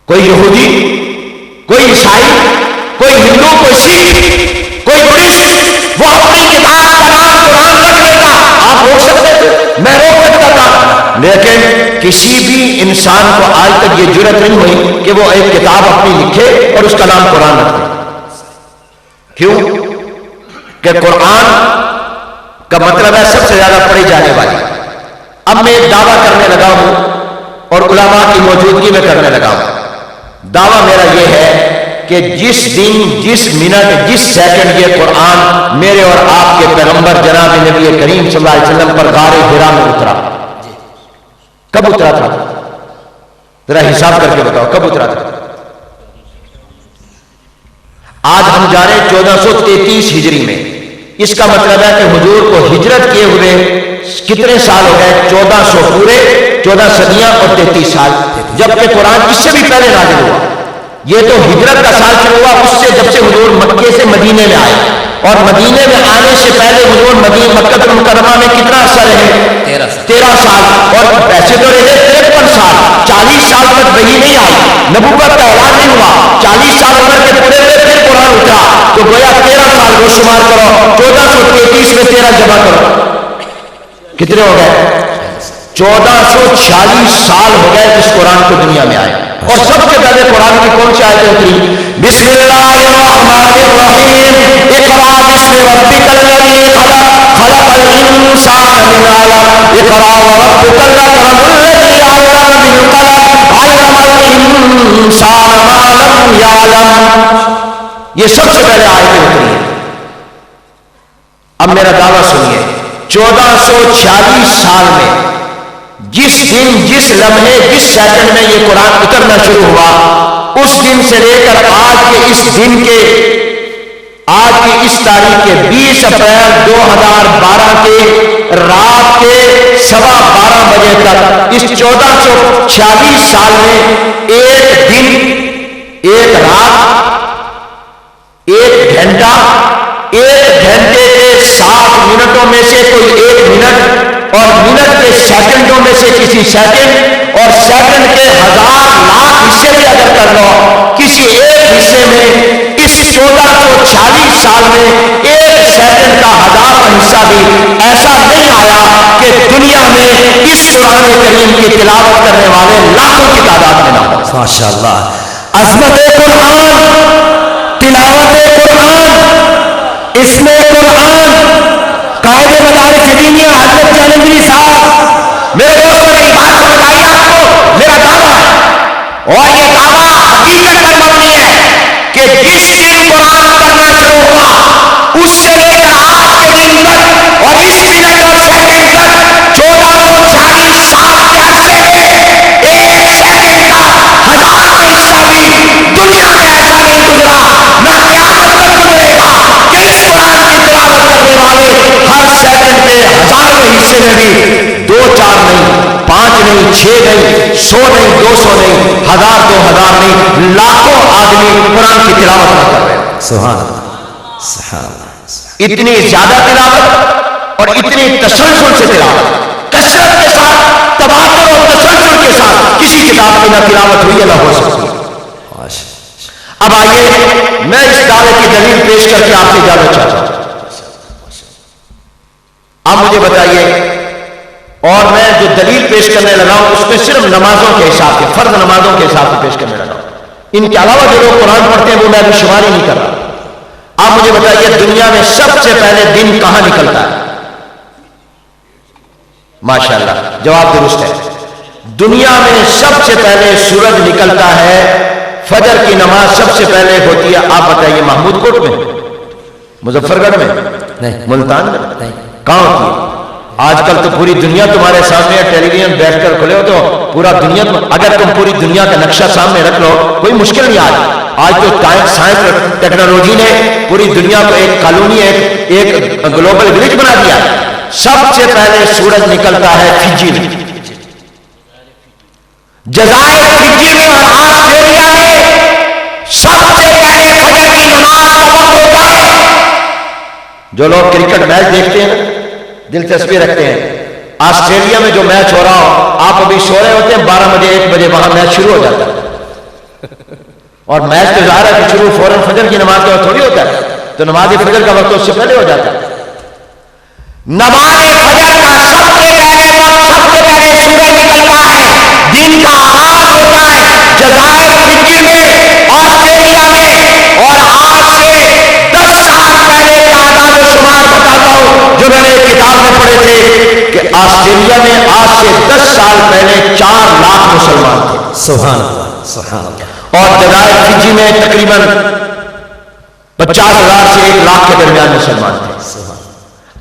کوئی یہودی، کوئی عیسائی، کوئی ہندو، کوئی سکھ، کوئی بدھسٹ، وہ اپنی کتاب کا نام قرآن رکھ لیتا. آپ روک سکتے تھے، میں روک سکتا تھا، لیکن کسی بھی انسان کو آج تک یہ جرأت نہیں ہوئی کہ وہ ایک کتاب اپنی لکھے اور اس کا نام قرآن رکھے. کیوں کہ قرآن کا مطلب ہے سب سے زیادہ پڑھی جانے والی. اب میں ایک دعویٰ کرنے لگا ہوں اور علماء کی موجودگی میں کرنے لگا ہوں. دعویٰ میرا یہ ہے کہ جس دن، جس منٹ، جس سیکنڈ یہ قرآن میرے اور آپ کے پیغمبر جناب نبی کریم صلی اللہ علیہ وسلم پر غار حرا میں اترا، کب اترا تھا؟ ذرا حساب کر کے بتاؤ کب اترا تھا. آج ہم جا رہے ہیں 1433 ہجری میں. اس کا مطلب ہے کہ حضور کو ہجرت کیے ہوئے کتنے سال ہو گئے؟ 1400 پورے، 14 صدیاں اور 33 سال. جبکہ قرآن اس سے بھی پہلے نازل ہوا. یہ تو ہجرت کا سال شروع ہوا اس سے، جب سے حضور مکے سے مدینے میں آئے. اور مدینے میں آنے سے پہلے حضور مکہ المکرمہ میں کتنا عرصہ رہے؟ 13 سال. اور ویسے تو رہے 53 سال. 40 سال تک وحی نہیں آئی، نبوت کا اعلان نہیں ہوا. 40 سال عمر کے پورے ہوئے پھر قرآن اترا. تو گویا 13 سال وہ شمار کرو، 1433 میں 13 جمع کرو، کتنے ہو گئے؟ 1446 سال ہو گئے اس قرآن کو دنیا میں آئے. اور سب سے پہلے قرآن کی کون سی آیتیں اتری؟ بسم اللہ الرحمن الرحیم، اقرا باسم ربک الذی خلق، خلق الانسان من علق، اقرا وربک الاکرم الذی علم بالقلم، علم الانسان ما لم یعلم. یہ سب سے پہلے آیتیں اتری ہیں. اب میرا دعویٰ سنیے، 1446 سال میں جس دن، جس لمحے، جس سیکنڈ میں یہ قرآن اترنا شروع ہوا، اس دن سے لے کر آج کے اس دن کے، آج کی اس تاریخ کے 20 اپریل 2012 کے رات کے 12:15 بجے تک، اس 1446 سال میں ایک دن، ایک رات، ایک گھنٹہ، ایک گھنٹے کے 7 منٹوں میں سے کوئی ایک منٹ، اور منٹ کے سیکنڈوں میں سے کسی سیکنڈ، اور سیکنڈ کے 1000 لاکھ حصے بھی اگر کر لو نے اس 1440 سال میں 1 سیکنڈ کا 1000واں حصہ بھی ایسا نہیں آیا کہ دنیا میں اس قرآن کریم کی تلاوت کرنے والے لاکھوں کی تعداد میں نہ ہو. ماشاءاللہ. عظمت قرآن، تلاوت قرآن، اسم قرآن، قائد مدارس دینیہ حضرت جالندری صاحب. میرے دوستوں میری بات سمجھ آئی آپ کو؟ میرا دعویٰ ہے اور یہ دعویٰ حقیقت پر مبنی ہے کہ جس دن قرآن پڑھنا شروع ہوا اس سے لے کر آج کے دن تک اور اس منٹ اور سیکنڈ تک 1440 سال کے عرصے میں 1 سیکنڈ کا 1000واں حصہ بھی دنیا میں ایسا نہیں گزرا، نہ قیامت تک گزرے گا کہ اس قرآن کی تلاوت کرنے والے ہر سیکنڈ کے 1000ویں حصے میں بھی 2 4 نہیں، 5 نہیں، 6 نہیں، 100 نہیں، 200 نہیں، 1000 2000 نہیں، لاکھوں آدمی قرآن کی تلاوت نہ کر رہے ہیں. سبحان اللہ، سبحان اللہ. اتنی زیادہ تلاوت اور اتنی تسلسل سے تلاوت، کثرت کے ساتھ، تباتر اور تسلسل کے ساتھ کسی کتاب کی نہ تلاوت ہوئی ہے نہ ہو سکتی. اب آئیے میں اس دعوے کی دلیل پیش کر کے آپ سے اجازت چاہتا ہوں. آپ مجھے بتائیے، اور میں جو دلیل پیش کرنے لگا ہوں اس میں صرف نمازوں کے حساب سے، فرض نمازوں کے حساب سے پیش کرنے لگا ہوں. ان کے علاوہ جو لوگ قرآن پڑھتے ہیں وہ میں ابھی شمار ہی نہیں کر رہا. آپ مجھے بتائیے دنیا میں سب سے پہلے دن کہاں نکلتا ہے؟ ماشاءاللہ جواب درست ہے. دنیا میں سب سے پہلے سورج نکلتا ہے، فجر کی نماز سب سے پہلے ہوتی ہے. آپ بتائیے محمود کوٹ میں، مظفر گڑھ میں نہیں، ملتان میں نہیں. کہاں ہوتی ہے؟ آج کل تو پوری دنیا تمہارے سامنے ہے، ٹیلی ویژن بیٹھ کر کھلے ہو تو پورا دنیا، اگر تم پوری دنیا کا نقشہ سامنے رکھ لو کوئی مشکل نہیں. آج تو سائنس ٹیکنالوجی نے پوری دنیا کو ایک کالونی، ایک گلوبل ولیج بنا دیا. سب سے پہلے سورج نکلتا ہے فجی میں، جزائر فجی میں اور آسٹریلیا میں سب سے پہلے فجر کی نماز کا وقت ہوتا ہے. جو لوگ کرکٹ میچ دیکھتے ہیں دلچسپی رکھتے ہیں، آسٹریلیا میں جو میچ ہو رہا ہو آپ ابھی سو رہے ہوتے ہیں، 12 بجے 1 بجے وہاں میچ شروع ہو جاتا ہے. اور میچ تو ظاہر ہے کہ شروع فوراً فجر کی نماز کے وقت تھوڑی ہوتا ہے، تو نماز فجر کا وقت اس سے پہلے ہو جاتا ہے. نماز فجر کا سب سے پہلے وقت، سب سے پہلے سورج نکلتا ہے، دن کا آغاز ہوتا ہے جزائر فجی میں، آسٹریلیا میں. اور آج سے 10 سال پہلے کے اعداد و شمار بتاتا ہوں جو میں نے ایک کتاب میں پڑھے تھے کہ آسٹریلیا میں آج سے 10 سال پہلے 4 لاکھ مسلمان تھے. سبحان اللہ، سبحان اللہ. اور جزائر فجی میں تقریباً 50,000 سے 1 لاکھ کے درمیان مسلمان تھے.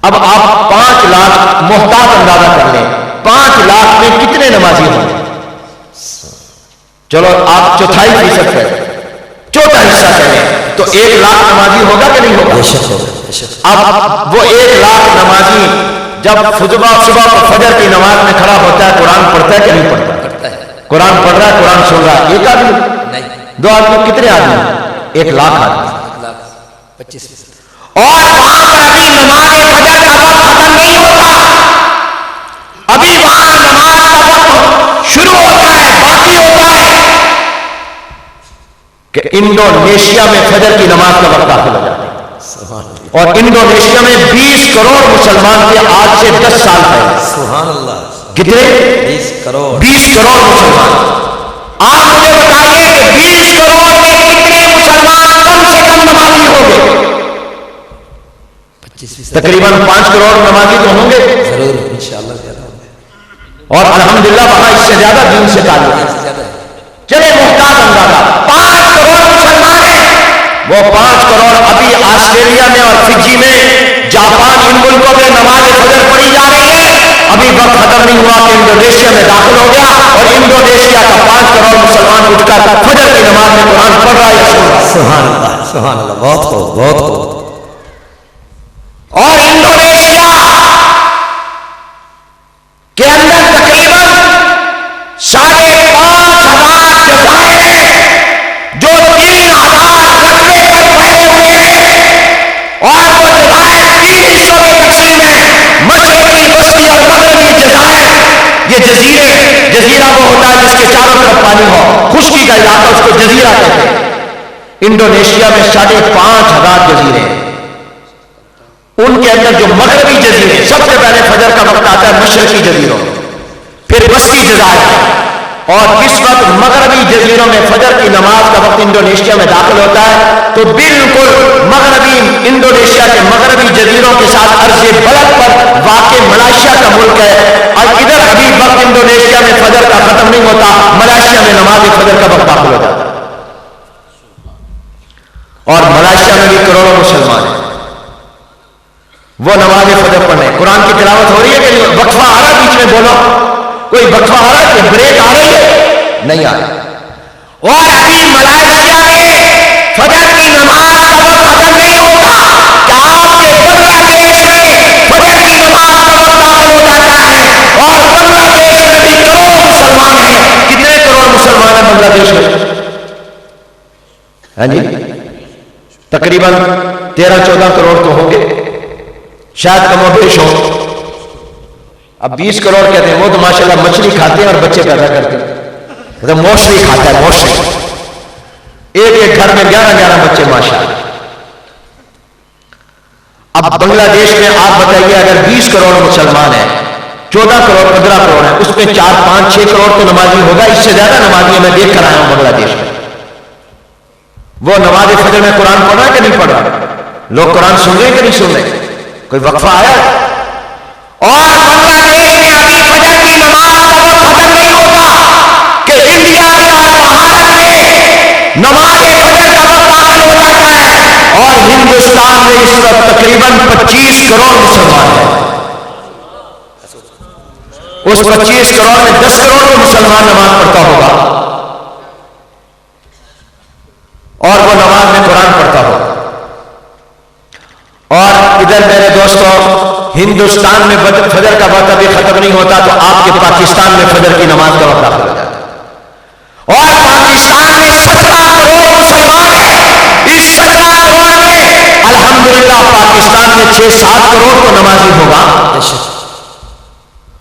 اب آپ 5 لاکھ محتاط اندازہ کر لیں، 5 لاکھ میں کتنے نمازی ہوں گے؟ چلو آپ 4.5% کریں، 4 حصہ کریں تو 1 لاکھ نمازی ہوگا کہ نہیں ہوگا؟ اب وہ 1 لاکھ نمازی جب صبح فجر کی نماز میں کھڑا ہوتا ہے قرآن پڑھتا ہے کہ نہیں پڑھتا؟ قرآن پڑھ رہا ہے، قرآن سن رہا ہے. 1 آدمی، 2 آدمی، کتنے آدمی؟ 1 لاکھ آدمی. 25%. اور وہاں پر ابھی نماز فجر کا وقت ختم نہیں ہوتا، ابھی وہاں نماز کا وقت شروع ہوتا ہے، باقی ہوتا ہے کہ انڈونیشیا میں فجر کی نماز کا وقت داخل ہو جاتا ہے. اور انڈونیشیا میں 20 کروڑ مسلمان تھے آج سے 10 سال پہلے. سبحان اللہ. کتنے؟ 20 کروڑ. 20 کروڑ مسلمان. آپ مجھے بتائیے کہ 20 کروڑ میں کتنے مسلمان کم سے کم نمازی ہوں گے؟ 25%. تقریباً 5 کروڑ نمازی تو ہوں گے ضرور انشاءاللہ زیادہ ہوں گے. اور الحمدللہ وہاں اس سے زیادہ دین سے تعلق ہے. چلے محتاط اندازہ 5 کروڑ مسلمان ہیں. وہ 5 کروڑ ابھی آسٹریلیا میں اور فجی میں، جاپان، ان ملکوں میں نماز فجر پڑھی جا رہی ہے. ابھی وقت ختم نہیں ہوا کہ انڈونیشیا میں داخل ہو گیا اور انڈونیشیا کا 5 کروڑ مسلمان اٹھ کر فجر کی نماز میں قرآن پڑھ رہا ہے یا سن رہا ہے. سبحان اللہ، سبحان اللہ. بہت خوب، بہت خوب. اور انڈونیشیا کے اندر تقریباً 5,500 جزائر ہیں جو 3,000 رقبے پر پھیلے ہوئے ہیں. اور وہ جزائر 3 حصوں میں تقسیم ہیں، مشرقی، وسطی اور مغربی جزائر. یہ جزیرہ وہ ہوتا ہے جس کے چاروں طرف پانی ہو، خشکی کا علاقہ اس کو جزیرہ کہتے ہیں. انڈونیشیا میں 5,500 جزیرے ہیں. ان کے اندر جو مغربی جزیرے، سب سے پہلے فجر کا وقت آتا ہے مشرقی جزیروں میں، پھر وسطی جزائر، اور اس وقت مغربی جزیروں میں فجر کی نماز کا وقت انڈونیشیا میں داخل ہوتا ہے تو بالکل مغربی انڈونیشیا کے مغربی جزیروں کے ساتھ عرض بلد پر واقع ملائیشیا کا ملک ہے، اور ادھر ابھی وقت انڈونیشیا میں فجر کا ختم نہیں ہوتا، ملائیشیا میں نماز فجر کا وقت داخل ہوتا ہے. اور ملائیشیا میں بھی کروڑوں مسلمان ہیں، وہ نماز فجر پڑھنے. قرآن کی تلاوت ہو رہی ہے کہ وقفہ آ رہا ہے؟ بیچ میں بولو، کوئی وقفہ آ رہا ہے کہ بریک آ رہی ہے؟ نہیں آ رہی. اور ابھی ملائیشیا میں فجر کی نماز کا وقت ختم نہیں ہوتا کہ آپ کے بنگلہ دیش میں فجر کی نماز کا وقت داخل ہو جاتا ہے. اور بنگلہ دیش میں بھی کروڑوں مسلمان ہیں. کتنے کروڑ مسلمان ہیں بنگلہ دیش میں؟ ہاں جی، تقریباً 13-14 کروڑ تو ہوں گے، شاید کم و بیش ہو. اب 20 کروڑ کہتے ہیں، وہ تو ماشاءاللہ مچھلی کھاتے ہیں اور بچے پیدا کرتے ہیں. موشری کھاتا ہے، موشری. ایک گھر میں 11 بچے ماشاءاللہ. اب بنگلہ دیش میں آپ بتائیے اگر 20 کروڑ مسلمان ہیں، 14 کروڑ 15 کروڑ ہیں، اس میں 4, 5, 6 کروڑ تو نمازی ہوگا. اس سے زیادہ نمازی میں دیکھ کر آیا ہوں بنگلہ دیش میں. وہ نماز فجر میں قرآن پڑھ رہا ہے کہ نہیں پڑھ رہا؟ لوگ قرآن سن رہے ہیں کہ نہیں سن رہے؟ کوئی وقفہ آیا؟ اور بنگلہ دیش میں ابھی فجر کی نماز کا وقت ختم نہیں ہوتا کہ انڈیا کے بھارت میں نماز فجر کا وقت داخل ہو جاتا ہے. اور ہندوستان میں اس وقت تقریباً 25 کروڑ مسلمان ہیں. اس 25 کروڑ میں 10 کروڑ تو مسلمان نماز پڑھتا ہوگا اور وہ نماز میں قرآن پڑھتا ہوگا. اور ادھر میرے دوستوں ہندوستان میں فجر کا وقت ابھی ختم نہیں ہوتا تو آپ کے پاکستان میں فجر کی نماز کا وقت داخل ہو جاتا ہے. اور پاکستان میں 17 کروڑ مسلمان ہیں. اس 17 کروڑ میں الحمدللہ پاکستان میں 6-7 کروڑ تو نمازی ہوگا،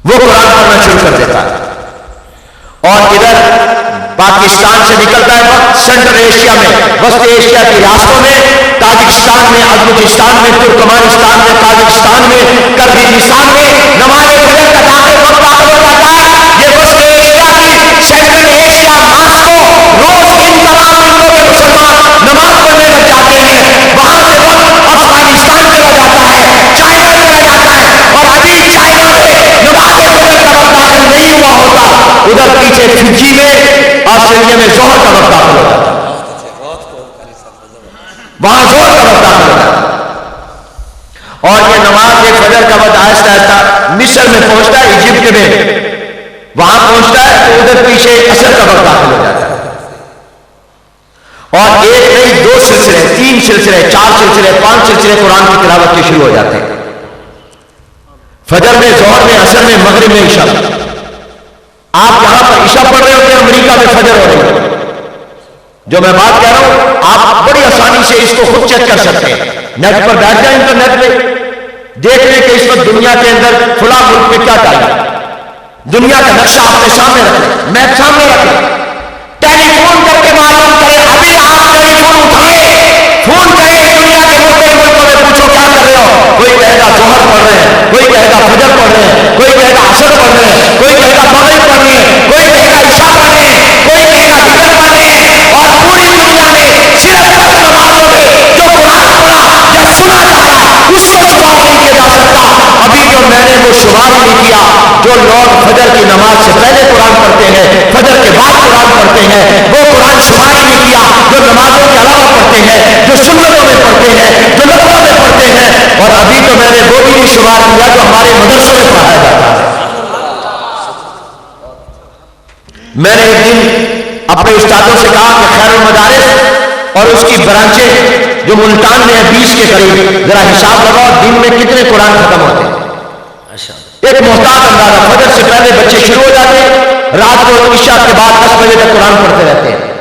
وہ قرآن پڑھنا شروع کر دیتا ہے. اور ادھر پاکستان سے نکلتا ہے وقت سینٹرل ایشیا میں، وسط ایشیا کی ریاستوں میں، تاجکستان میں، ازبکستان میں، ترکمانستان میں، قازقستان میں، کرغزستان میں نماز فجر کا وقت داخل ہو جاتا ہے. یہ وسط ایشیا کی سینٹرل ایشیا ماسکو، روز ان تمام ملکوں کے مسلمان نماز پڑھنے لگ جاتے ہیں. وہاں سے وقت افغانستان چلا جاتا ہے، چائنا چلا جاتا ہے. اور ابھی چائنا میں نماز فجر کا وقت داخل نہیں ہوا ہوتا، ادھر پیچھے فجی میں، آسٹریلیا میں ظہر کا وقت داخل ہوتا ہے. وہاں ظہر کا وقت داخل ہوتا ہے. اور یہ نماز فجر کا وقت آہستہ آہستہ مصر میں پہنچتا ہے، ایجپٹ میں وہاں پہنچتا ہے تو ادھر پیچھے عصر کا وقت داخل ہو جاتا ہے. اور ایک نہیں 2 سلسلے، 3 سلسلے، 4 سلسلے، 5 سلسلے قرآن کی تلاوت کے شروع ہو جاتے ہیں. فجر میں، ظہر میں، عصر میں، مغرب میں، عشاء میں. آپ یہاں پر عشاء پڑھ رہے ہوتے ہیں، امریکہ میں فجر ہو رہی ہے. جو میں بات کہہ رہا ہوں آپ بڑی آسانی سے اس کو خود چیک کر سکتے ہیں. نیٹ پر بیٹھ جائیں، انٹرنیٹ پہ دیکھ لیں کہ اس وقت دنیا کے اندر فلاں ملک میں کیا ٹائم ہے. دنیا کا نقشہ آپ کے سامنے رکھ لیں، میپ سامنے رکھ لیں، ٹیلی فون کر کے معلوم کریں. ابھی آپ ٹیلی فون اٹھائیں، فون کریں دنیا کے مختلف ملکوں میں، پوچھو کیا کر رہے ہو. کوئی کہے گا ظہر پڑھ رہے ہیں، کوئی کہے گا فجر پڑھ رہے ہیں، کوئی کہے گا عصر پڑھ رہے ہیں، کوئی کہے گا مغرب پڑھ رہے ہیں، کوئی کہے گا عشاء پڑھ رہے ہیں، کوئی کہے گا فجر پڑھ رہے ہیں. اور پوری دنیا میں صرف نمازوں میں جو قرآن پڑھا یا سنا جاتا اس کو شمار نہیں کیا جا سکتا. ابھی جو میں نے وہ شمار نہیں کیا، جو لوگ فجر کی نماز سے پہلے قرآن پڑھتے ہیں، فجر کے بعد قرآن پڑھتے ہیں، وہ قرآن شمار ہی نہیں کیا. جو نمازوں کے علاوہ پڑھتے ہیں، جو سنتوں میں پڑھتے ہیں، جو نفلوں میں پڑھتے ہیں. اور ابھی تو میں نے وہ بھی نہیں شمار کیا جو ہمارے مدرسوں میں پڑھایا جاتا ہے. میں نے ایک دن اپنے استادوں سے کہا کہ خیر المدارس اور اس کی برانچیں جو ملتان میں 20 کے قریب، ذرا حساب لگاؤ دن میں کتنے قرآن ختم ہوتے ہیں. ایک محتاط اندازہ، فجر سے پہلے بچے شروع ہو جاتے ہیں، رات کو عشاء کے بعد 10 بجے تک قرآن پڑھتے رہتے ہیں.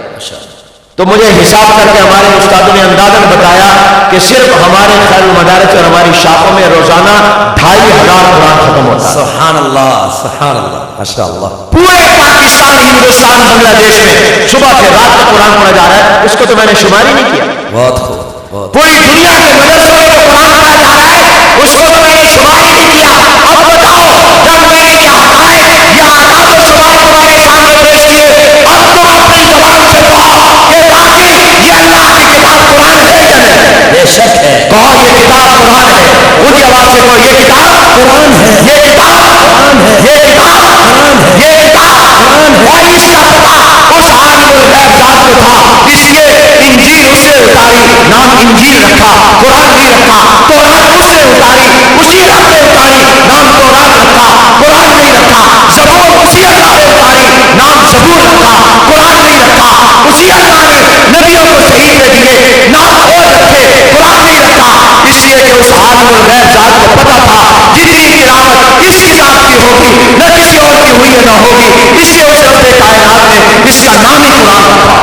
تو مجھے حساب کر کے ہمارے استادوں نے اندازہ بتایا کہ صرف ہمارے خیر المدارس اور ہماری شاخوں میں روزانہ 2500 قرآن ختم ہوتا ہے. سبحان اللہ، سبحان اللہ، ماشاء اللہ. پورے پاکستان، ہندوستان، بنگلہ دیش میں صبح سے رات تک قرآن پڑھا جا رہا ہے. اس کو تو میں نے شمار ہی نہیں کیا. بہت خوب. پوری دنیا کے مدرسوں میں جو قرآن پڑھا جا رہا ہے اس کو تو میں نے شمار ہی نہیں کیا. اب بتاؤ جب میں نے یہ حقائق یا آداب و شمار تمہارے سامنے پیش کیے اب تم اپنی زبان سے کہو کہ باقی یہ اللہ کی کتاب قرآن ہے یا نہیں؟ بے شک ہے. کہو یہ کتاب قرآن ہے. اونچی آواز سے کہو یہ کتاب قرآن ہے. یہ کتاب قرآن ہے. یہ کتاب قرآن ہے. یہ کتاب قرآن ہے. اور اس کا پتہ اس عالم الغیب ذات کو تھا اس لیے انجیل اس سے اتاری نام انجیل رکھا. قرآن بھی رکھا. تورات اس سے اتاری اسی اللہ نے اتاری نام تورات رکھا. قرآن نہیں رکھا. زبور اسی اللہ نے اتاری نام زبور رکھا. قرآن نہیں رکھا. اسی اللہ نے نبیوں کو صحیفے دیے نام اور رکھے. قرآن نہیں رکھا. اس لیے کہ اس عالم الغیب ذات کو پتہ تھا جتنی تلاوت اس کتاب کی ہوگی نہ کسی اور کی ہوئی نہ ہوگی. اس لیے اس رب کائنات نے اس کا نام ہی قرآن رکھا.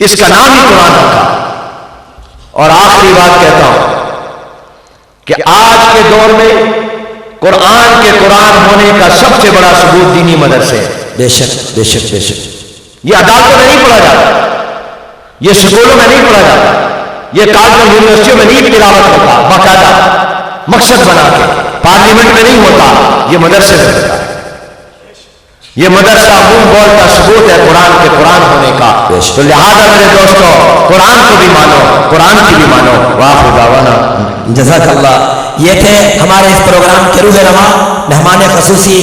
اس کا نام ہی قرآن رکھا. اور آخری بات کہتا ہوں کہ آج کے دور میں قرآن کے قرآن ہونے کا سب سے بڑا ثبوت دینی مدرسے ہیں. بے شک بے شک بے شک. یہ عدالتوں میں نہیں پڑھا جاتا. یہ سکولوں میں نہیں پڑھا جاتا. یہ کالجوں یونیورسٹیوں میں نہیں تلاوت ہوتا باقاعدہ مقصد بنا کے. پارلیمنٹ میں نہیں ہوتا. یہ مدرسے میں ہوتا ہے. یہ مدرسہ منہ بول کا ثبوت ہے قرآن کے قرآن ہونے کا. تو لہذا میرے دوستو قرآن کو بھی مانو قرآن کی بھی مانو. وآخر دعوانا جزاک اللہ. یہ تھے ہمارے اس پروگرام کے روح رواں مہمان خصوصی